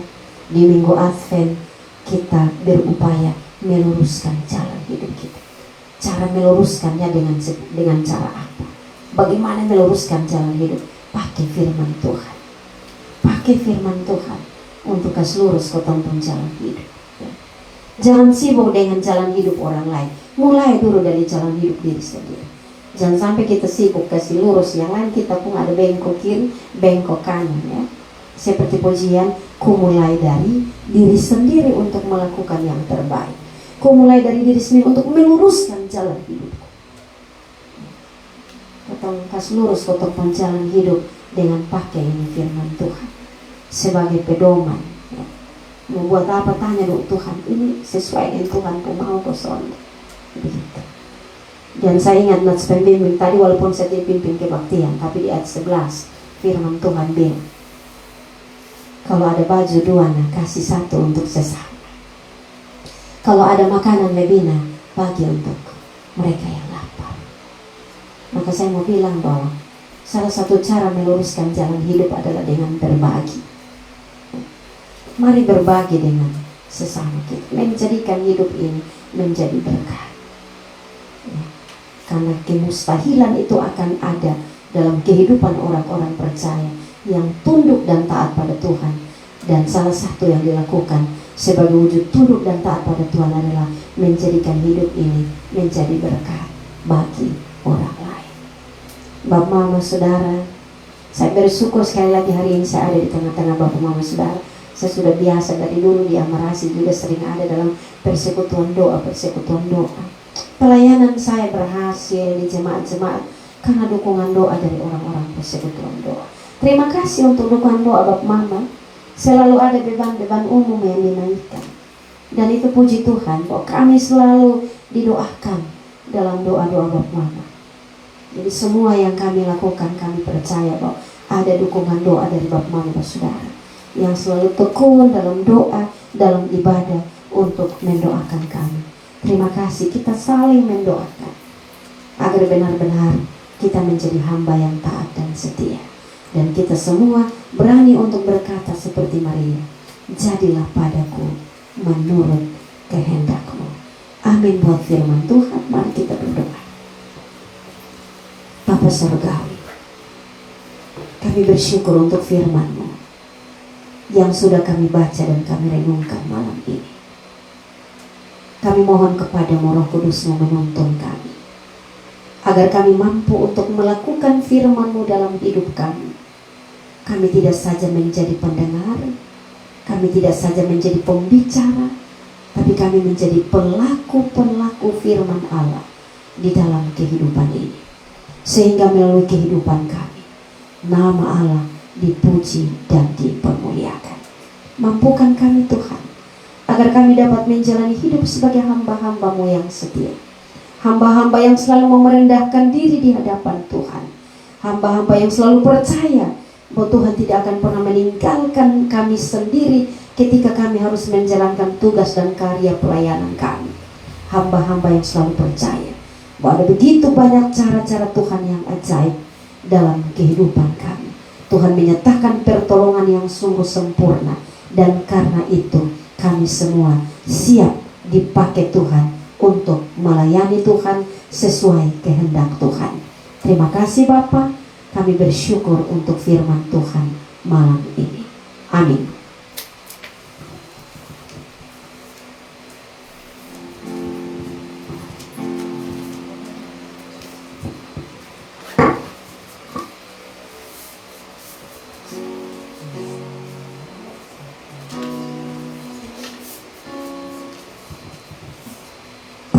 di minggu Advent kita berupaya meluruskan jalan hidup kita. Cara meluruskannya dengan cara apa? Bagaimana meluruskan jalan hidup? Pakai firman Tuhan. Pakai firman Tuhan untuk kasih lurus ketonton jalan hidup. Jangan sibuk dengan jalan hidup orang lain. Mulai dulu dari jalan hidup diri sendiri. Jangan sampai kita sibuk kasih lurus yang lain, kita pun ada bengkok kiri, bengkok kanan ya. Seperti pujian, ku mulai dari diri sendiri untuk melakukan yang terbaik. Ku mulai dari diri sendiri untuk meluruskan jalan hidupku. Ketong kasih lurus ketong jalan hidup dengan pakai ini firman Tuhan sebagai pedoman. Ya. Mau buat apa tanya dulu Tuhan, ini sesuai dengan Tuhan ku mau kosong. Begitu. Dan saya ingat nats pembimbing tadi, walaupun saya dipimpin kebaktian, tapi di ayat 11 firman Tuhan bilang, kalau ada baju dua, nah kasih satu untuk sesama. Kalau ada makanan lebih, nah bagi untuk mereka yang lapar. Maka saya mau bilang bahwa salah satu cara meluruskan jalan hidup adalah dengan berbagi. Mari berbagi dengan sesama kita, menjadikan hidup ini menjadi berkah. Ya. Karena kemustahilan itu akan ada dalam kehidupan orang-orang percaya yang tunduk dan taat pada Tuhan. Dan salah satu yang dilakukan sebagai wujud tunduk dan taat pada Tuhan adalah menjadikan hidup ini menjadi berkat bagi orang lain. Bapak, Mama, Saudara, saya bersyukur sekali lagi hari ini saya ada di tengah-tengah Bapak, Mama, Saudara. Saya sudah biasa dari dulu di Amarasi juga sering ada dalam persekutuan doa. Pelayanan saya berhasil di jemaat-jemaat karena dukungan doa dari orang-orang persekutuan doa. Terima kasih untuk dukungan doa Bapak, Mama. Selalu ada beban-beban umum yang dinaikkan. Dan itu puji Tuhan bahwa kami selalu didoakan dalam doa-doa Bapak, Mama. Jadi semua yang kami lakukan, kami percaya bahwa ada dukungan doa dari Bapak, Mama, Saudara yang selalu tekun dalam doa, dalam ibadah untuk mendoakan kami. Terima kasih, kita saling mendoakan agar benar-benar kita menjadi hamba yang taat dan setia. Dan kita semua berani untuk berkata seperti Maria, jadilah padaku menurut kehendakmu. Amin buat firman Tuhan. Mari kita berdoa. Bapa Surgawi, kami bersyukur untuk firman-Mu yang sudah kami baca dan kami renungkan malam ini. Kami mohon kepada-Mu Roh Kudus-Mu menuntun kami, agar kami mampu untuk melakukan firman-Mu dalam hidup kami. Kami tidak saja menjadi pendengar, kami tidak saja menjadi pembicara, tapi kami menjadi pelaku-pelaku firman Allah di dalam kehidupan ini. Sehingga melalui kehidupan kami, nama Allah dipuji dan dipermuliakan. Mampukan kami Tuhan, agar kami dapat menjalani hidup sebagai hamba-hamba-Mu yang setia. Hamba-hamba yang selalu merendahkan diri di hadapan Tuhan. Hamba-hamba yang selalu percaya bahwa Tuhan tidak akan pernah meninggalkan kami sendiri ketika kami harus menjalankan tugas dan karya pelayanan kami. Hamba-hamba yang selalu percaya bahwa ada begitu banyak cara-cara Tuhan yang ajaib dalam kehidupan kami. Tuhan menyatakan pertolongan yang sungguh sempurna, dan karena itu kami semua siap dipakai Tuhan untuk melayani Tuhan sesuai kehendak Tuhan. Terima kasih Bapa, kami bersyukur untuk firman Tuhan malam ini. Amin.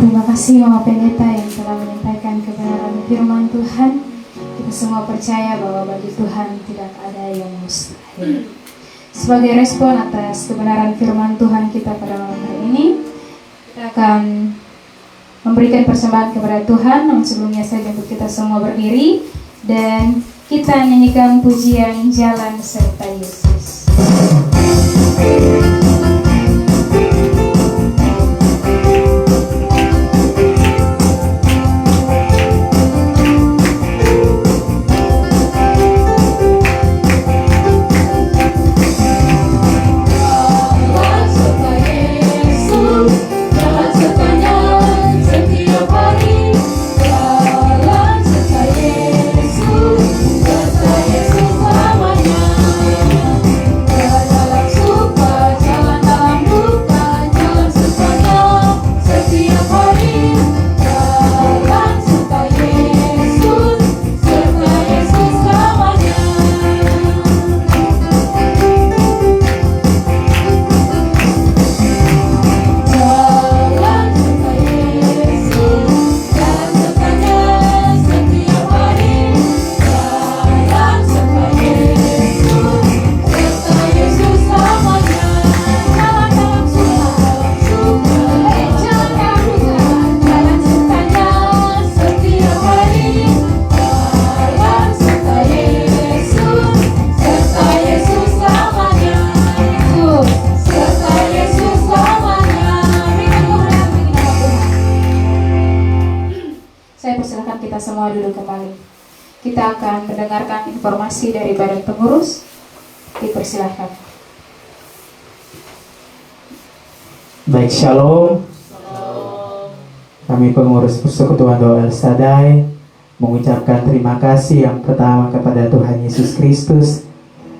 Terima kasih Mama Pendeta yang telah menyampaikan kebenaran firman Tuhan. Kita semua percaya bahwa bagi Tuhan tidak ada yang mustahil. Sebagai respon atas kebenaran firman Tuhan kita pada malam hari ini, kita akan memberikan persembahan kepada Tuhan. Namun sebelumnya saya jemput kita semua berdiri dan kita nyanyikan pujian Jalan Serta Yesus. semua duduk kembali. Kita akan mendengarkan informasi dari Badan Pengurus. Dipersilahkan. Baik, shalom. Kami pengurus Persekutuan Doa El Shaddai mengucapkan terima kasih yang pertama kepada Tuhan Yesus Kristus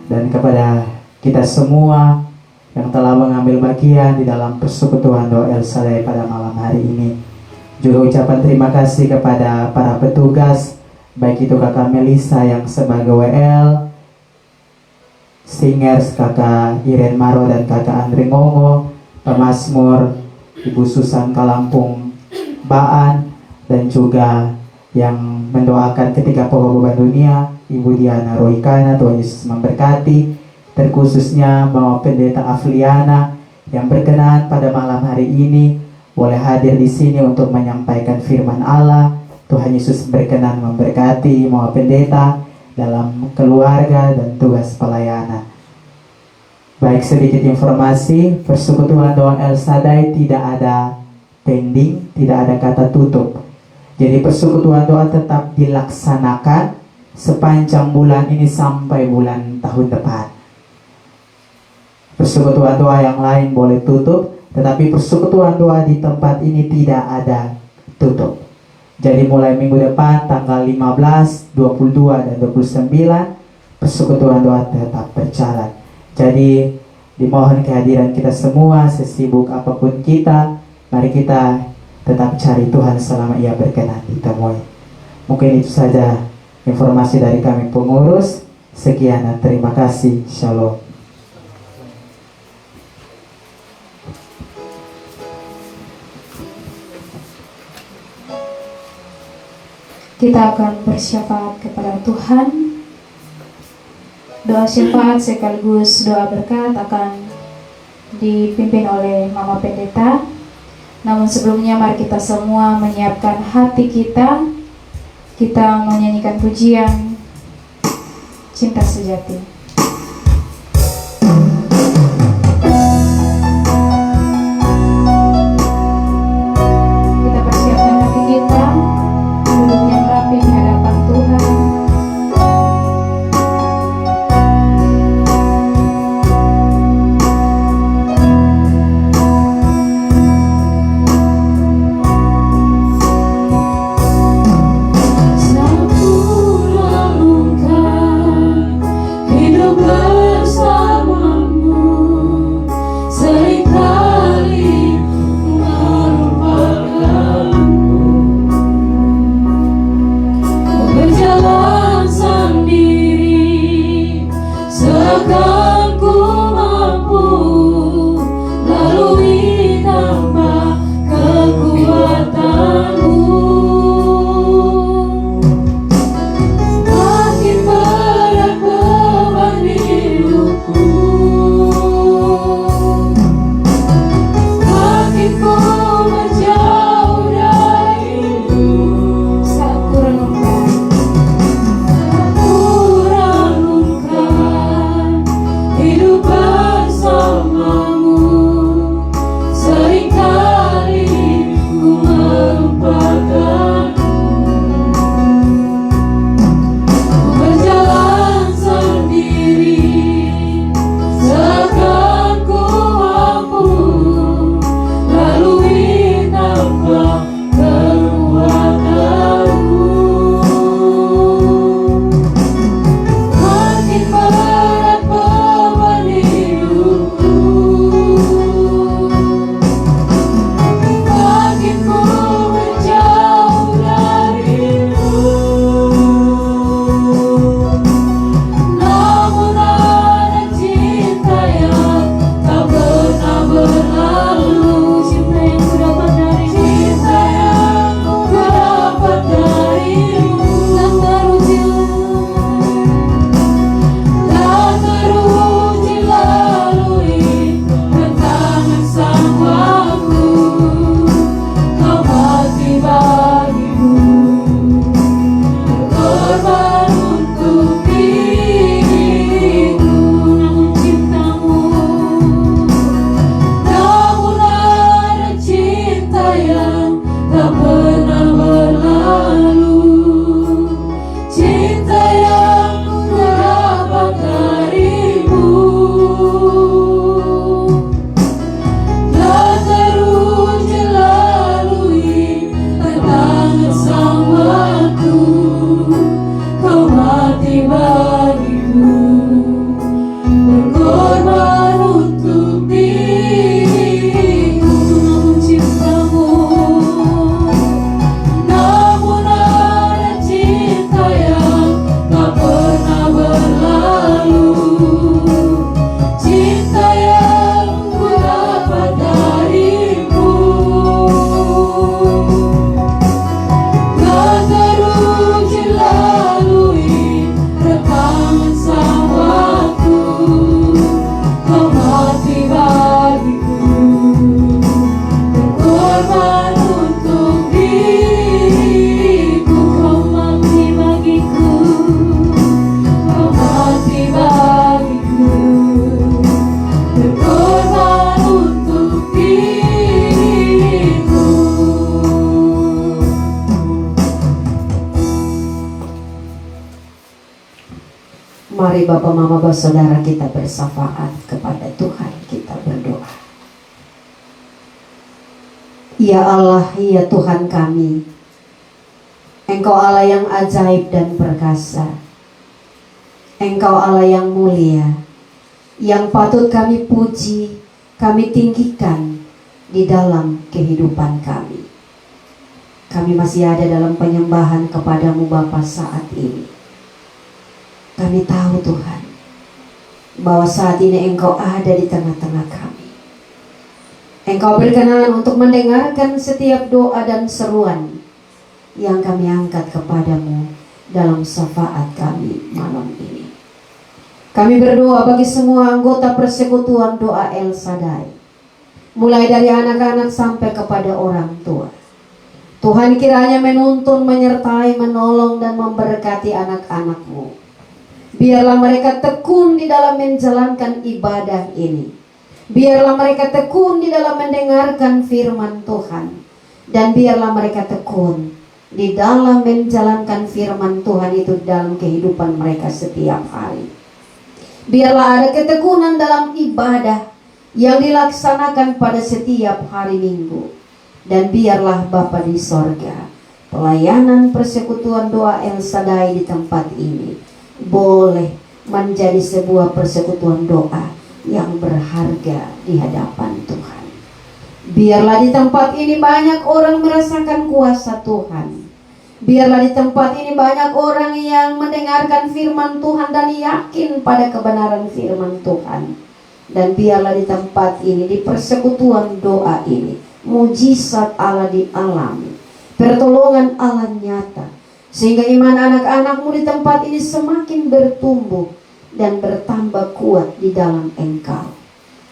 dan kepada kita semua yang telah mengambil bagian di dalam Persekutuan Doa El Shaddai pada malam hari ini. Juga ucapan terima kasih kepada para petugas, baik itu kakak Melisa yang sebagai WL, singers kakak Iren Maro dan kakak Andre Ngongo, pemazmur Ibu Susan Kalampung Baan, dan juga yang mendoakan ketika pengorbanan dunia Ibu Diana Roikana. Tuhan Yesus memberkati, terkhususnya Bapak Pendeta Afliana yang berkenan pada malam hari ini boleh hadir di sini untuk menyampaikan firman Allah. Tuhan Yesus berkenan memberkati Bapak Pendeta dalam keluarga dan tugas pelayanan. Baik, sedikit informasi, Persekutuan Doa El Shaddai tidak ada pending, tidak ada kata tutup. Jadi persekutuan doa tetap dilaksanakan sepanjang bulan ini sampai bulan tahun depan. Persekutuan doa yang lain boleh tutup, tetapi persekutuan doa di tempat ini tidak ada tutup. Jadi mulai minggu depan tanggal 15, 22, dan 29 persekutuan doa tetap berjalan. Jadi dimohon kehadiran kita semua, sesibuk apapun kita, mari kita tetap cari Tuhan selama Ia berkenan ditemui. Mungkin itu saja informasi dari kami pengurus. Sekian dan terima kasih. Shalom. Kita akan bersyafaat kepada Tuhan. Doa syafaat sekaligus doa berkat akan dipimpin oleh Mama Pendeta. Namun sebelumnya mari kita semua menyiapkan hati kita. Kita menyanyikan pujian Cinta Sejati. Kita persiapkan hati kita, duduk yang rapi di hadapan Tuhan. Hidup Bapak Mama bersaudara kita bersafaat kepada Tuhan, kita berdoa. Ya Allah, ya Tuhan kami, Engkau Allah yang ajaib dan perkasa. Engkau Allah yang mulia, yang patut kami puji, kami tinggikan di dalam kehidupan kami. Kami masih ada dalam penyembahan kepadamu Bapa saat ini. Kami tahu Tuhan, bahwa saat ini Engkau ada di tengah-tengah kami. Engkau berkenan untuk mendengarkan setiap doa dan seruan yang kami angkat kepadamu dalam syafaat kami malam ini. Kami berdoa bagi semua anggota persekutuan doa El Shaddai, mulai dari anak-anak sampai kepada orang tua. Tuhan kiranya menuntun, menyertai, menolong dan memberkati anak-anak-Mu. Biarlah mereka tekun di dalam menjalankan ibadah ini. Biarlah mereka tekun di dalam mendengarkan firman Tuhan. Dan biarlah mereka tekun di dalam menjalankan firman Tuhan itu dalam kehidupan mereka setiap hari. Biarlah ada ketekunan dalam ibadah yang dilaksanakan pada setiap hari Minggu. Dan biarlah Bapa di sorga, pelayanan persekutuan doa El Shaddai di tempat ini boleh menjadi sebuah persekutuan doa yang berharga di hadapan Tuhan. Biarlah di tempat ini banyak orang merasakan kuasa Tuhan. Biarlah di tempat ini banyak orang yang mendengarkan firman Tuhan dan yakin pada kebenaran firman Tuhan. Dan biarlah di tempat ini, di persekutuan doa ini, mujizat Allah dialami, pertolongan Allah nyata, sehingga iman anak-anak-Mu di tempat ini semakin bertumbuh dan bertambah kuat di dalam Engkau.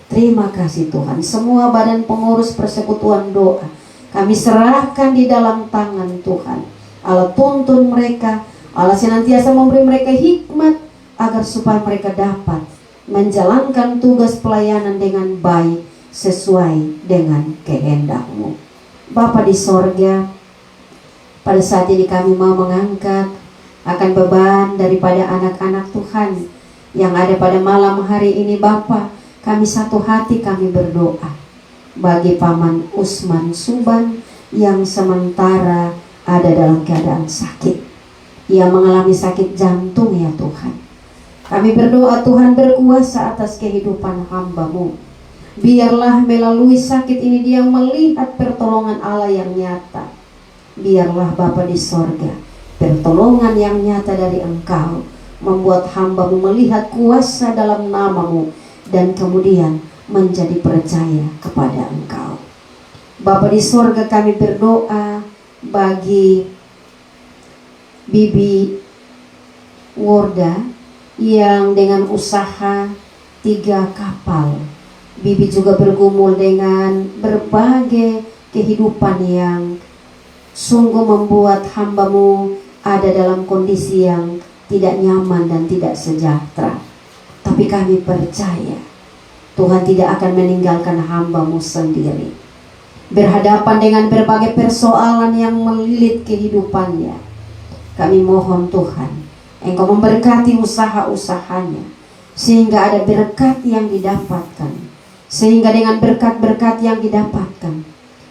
Terima kasih Tuhan. Semua badan pengurus persekutuan doa kami serahkan di dalam tangan Tuhan. Allah tuntun mereka, Allah senantiasa memberi mereka hikmat agar supaya mereka dapat menjalankan tugas pelayanan dengan baik sesuai dengan kehendak-Mu. Bapa di sorga, pada saat ini kami mau mengangkat akan beban daripada anak-anak Tuhan yang ada pada malam hari ini. Bapa, kami satu hati kami berdoa bagi Paman Usman Suban yang sementara ada dalam keadaan sakit. Ia mengalami sakit jantung ya Tuhan. Kami berdoa Tuhan berkuasa atas kehidupan hamba-Mu. Biarlah melalui sakit ini dia melihat pertolongan Allah yang nyata. Biarlah Bapa di sorga, pertolongan yang nyata dari Engkau membuat hamba-Mu melihat kuasa dalam nama-Mu dan kemudian menjadi percaya kepada Engkau. Bapa di sorga, kami berdoa bagi Bibi Warda yang dengan usaha 3 kapal. Bibi juga bergumul dengan berbagai kehidupan yang sungguh membuat hamba-Mu ada dalam kondisi yang tidak nyaman dan tidak sejahtera. Tapi kami percaya Tuhan tidak akan meninggalkan hamba-Mu sendiri, berhadapan dengan berbagai persoalan yang melilit kehidupannya. Kami mohon Tuhan, Engkau memberkati usaha-usahanya, sehingga ada berkat yang didapatkan. Sehingga dengan berkat-berkat yang didapatkan,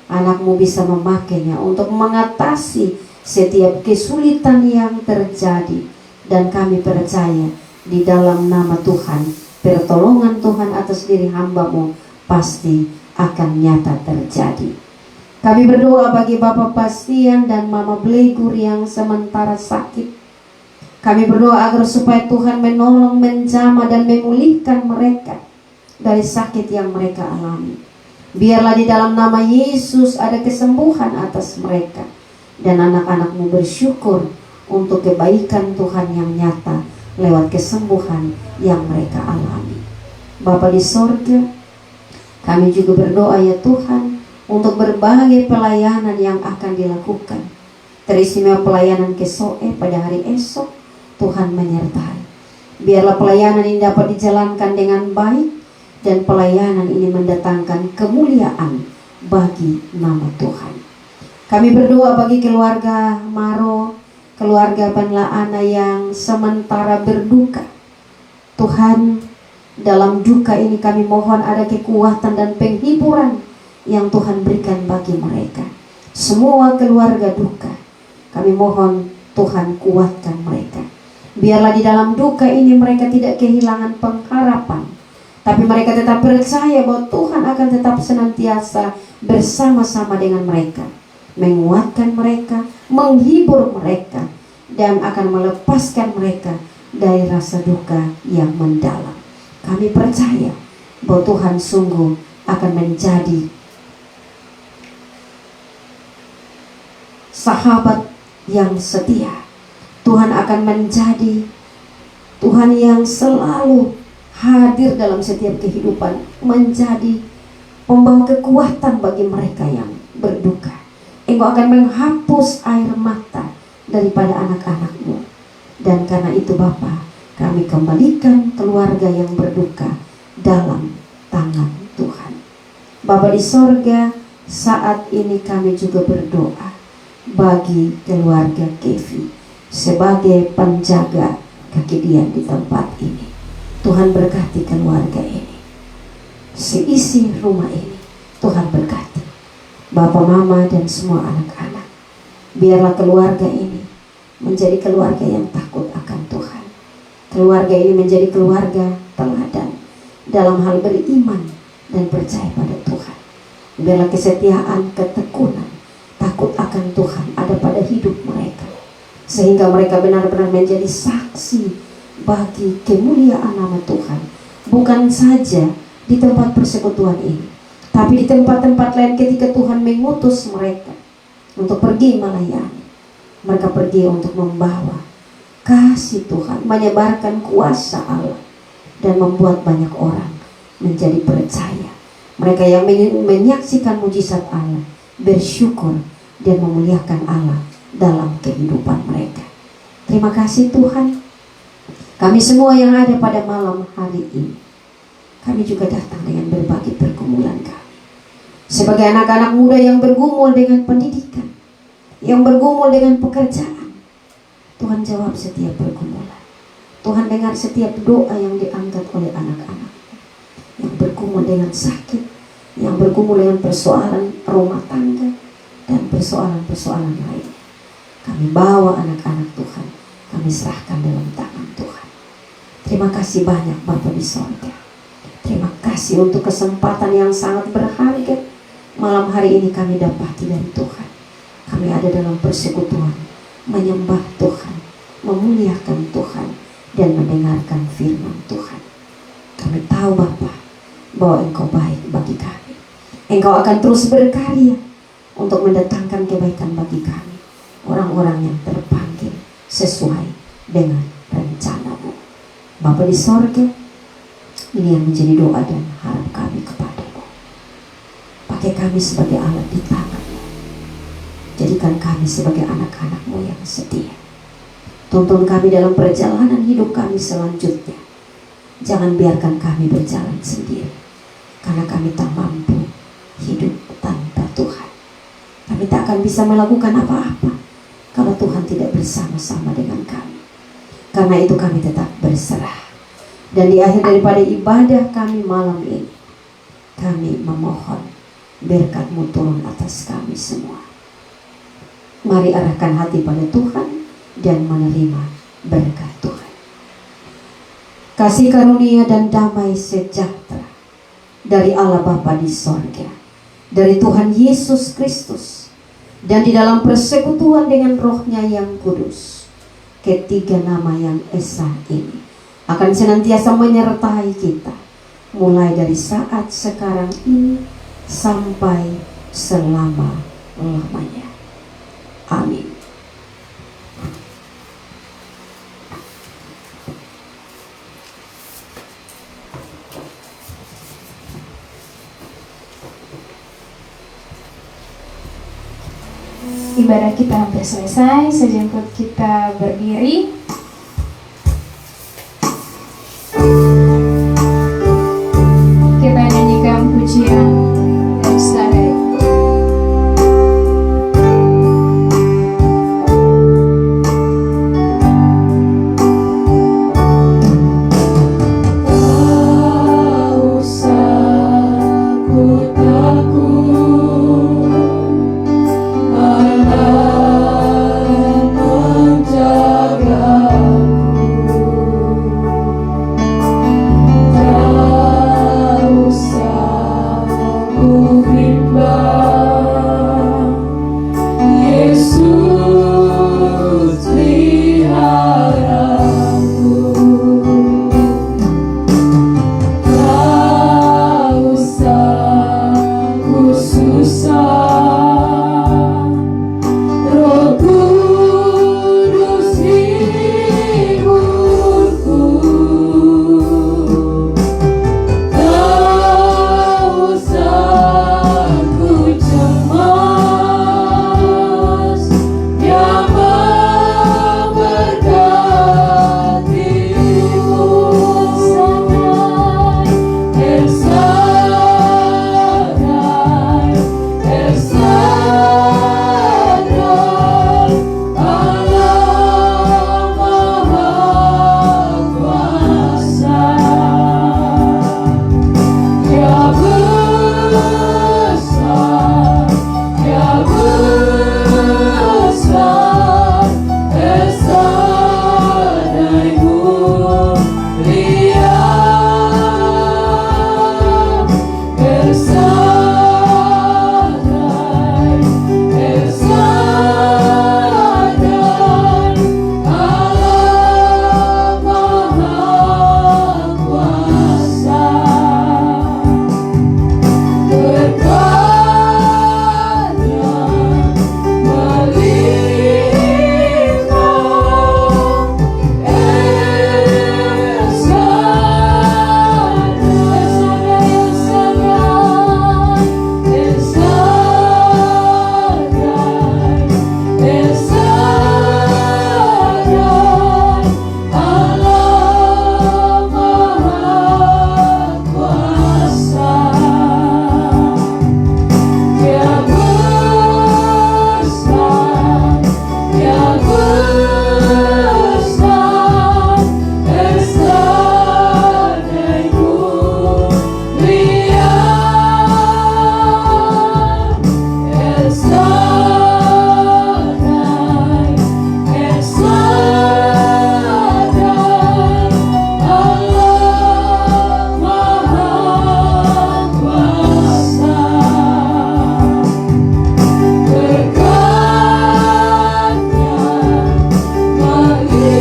anak-Mu bisa memakainya untuk mengatasi setiap kesulitan yang terjadi. Dan kami percaya di dalam nama Tuhan, pertolongan Tuhan atas diri hamba-Mu pasti akan nyata terjadi. Kami berdoa bagi Bapak Pastian dan Mama Blegur yang sementara sakit. Kami berdoa agar supaya Tuhan menolong, menjamah dan memulihkan mereka dari sakit yang mereka alami. Biarlah di dalam nama Yesus ada kesembuhan atas mereka. Dan anak-anak-Mu bersyukur untuk kebaikan Tuhan yang nyata lewat kesembuhan yang mereka alami. Bapa di sorga, kami juga berdoa ya Tuhan untuk berbagai pelayanan yang akan dilakukan. Teristimewa pelayanan Kesoe pada hari esok, Tuhan menyertai. Biarlah pelayanan ini dapat dijalankan dengan baik, dan pelayanan ini mendatangkan kemuliaan bagi nama Tuhan. Kami berdoa bagi keluarga Maro, keluarga Penlaana yang sementara berduka. Tuhan, dalam duka ini kami mohon ada kekuatan dan penghiburan yang Tuhan berikan bagi mereka. Semua keluarga duka, kami mohon Tuhan kuatkan mereka. Biarlah di dalam duka ini mereka tidak kehilangan pengharapan, tapi mereka tetap percaya bahwa Tuhan akan tetap senantiasa bersama-sama dengan mereka, menguatkan mereka, menghibur mereka, dan akan melepaskan mereka dari rasa duka yang mendalam. Kami percaya bahwa Tuhan sungguh akan menjadi sahabat yang setia. Tuhan akan menjadi Tuhan yang selalu hadir dalam setiap kehidupan, menjadi pembawa kekuatan bagi mereka yang berduka. Engkau akan menghapus air mata daripada anak-anak-Mu. Dan karena itu Bapa, kami kembalikan keluarga yang berduka dalam tangan Tuhan. Bapa di sorga, saat ini kami juga berdoa bagi keluarga Kevi sebagai penjaga kekinian di tempat ini. Tuhan berkati keluarga ini, seisi rumah ini. Tuhan berkati Bapak, Mama, dan semua anak-anak. Biarlah keluarga ini menjadi keluarga yang takut akan Tuhan. Keluarga ini menjadi keluarga teladan dalam hal beriman dan percaya pada Tuhan. Biarlah kesetiaan, ketekunan, takut akan Tuhan ada pada hidup mereka, sehingga mereka benar-benar menjadi saksi bagi kemuliaan nama Tuhan, bukan saja di tempat persekutuan ini, tapi di tempat-tempat lain ketika Tuhan mengutus mereka untuk pergi melayani. Mereka pergi untuk membawa kasih Tuhan, menyebarkan kuasa Allah, dan membuat banyak orang menjadi percaya. Mereka yang menyaksikan mujizat Allah bersyukur dan memuliakan Allah dalam kehidupan mereka. Terima kasih Tuhan. Kami semua yang ada pada malam hari ini, kami juga datang dengan berbagai pergumulan kami. Sebagai anak-anak muda yang bergumul dengan pendidikan, yang bergumul dengan pekerjaan, Tuhan jawab setiap pergumulan. Tuhan dengar setiap doa yang diangkat oleh anak-anak yang bergumul dengan sakit, yang bergumul dengan persoalan rumah tangga dan persoalan-persoalan lain. Kami bawa anak-anak Tuhan, kami serahkan dalam tangan Tuhan. Terima kasih banyak Bapa di sorga. Terima kasih untuk kesempatan yang sangat berharga malam hari ini kami dapati dari Tuhan. Kami ada dalam persekutuan, menyembah Tuhan, memuliakan Tuhan, dan mendengarkan firman Tuhan. Kami tahu Bapa bahwa Engkau baik bagi kami. Engkau akan terus berkarya untuk mendatangkan kebaikan bagi kami, orang-orang yang terpanggil sesuai dengan rencana-Mu. Bapa di sorga, ini yang menjadi doa dan harap kami kepada-Mu. Pakai kami sebagai alat di tangan-Mu. Jadikan kami sebagai anak-anak-Mu yang setia. Tuntun kami dalam perjalanan hidup kami selanjutnya. Jangan biarkan kami berjalan sendiri, karena kami tak mampu hidup tanpa Tuhan. Kami tak akan bisa melakukan apa-apa kalau Tuhan tidak bersama-sama dengan kami. Karena itu kami tetap berserah. Dan di akhir daripada ibadah kami malam ini, kami memohon berkat-Mu turun atas kami semua. Mari arahkan hati pada Tuhan dan menerima berkat Tuhan. Kasih karunia dan damai sejahtera dari Allah Bapa di sorga, dari Tuhan Yesus Kristus, dan di dalam persekutuan dengan Roh-Nya yang kudus, ketiga nama yang esa ini akan senantiasa menyertai kita, mulai dari saat sekarang ini sampai selama-lamanya. Amin. Ibadah kita hampir selesai, sejenak kita berdiri. Kita nyanyikan pujian Elsadai. ku bimbang. Yesus peliharaku, tak usah ku susah, Roh Kudus hiburku, tak usah ku cemas, Dia memberkatimu. El Shaddai, El Shaddai, Allah Maha Kuasa. Dia besar, Dia besar, El Shaddai mulia, El Shaddai, El Shaddai, Allah Maha Kuasa. Berkatnya melimpah, El Shaddai, El Shaddai, El Shaddai, Allah Maha Kuasa. Dia besar, Dia besar, El Shaddai mulia, El Shaddai, El Shaddai, Allah Maha Kuasa. Berkatnya melimpah,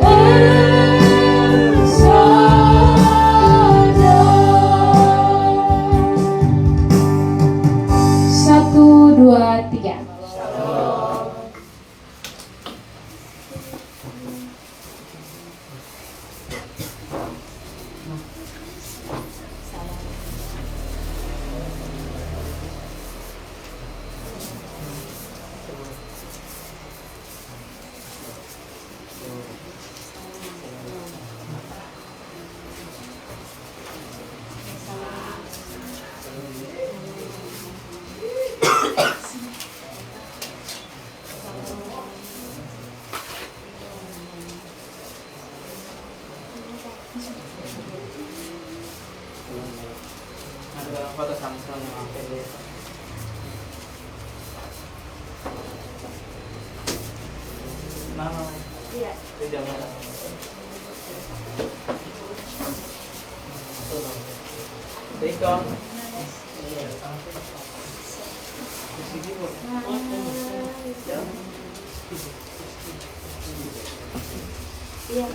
El Shaddai. 1, 2, 3. Ada foto sama-sama apa Mama. Iya. Jangan. Dito. Iya.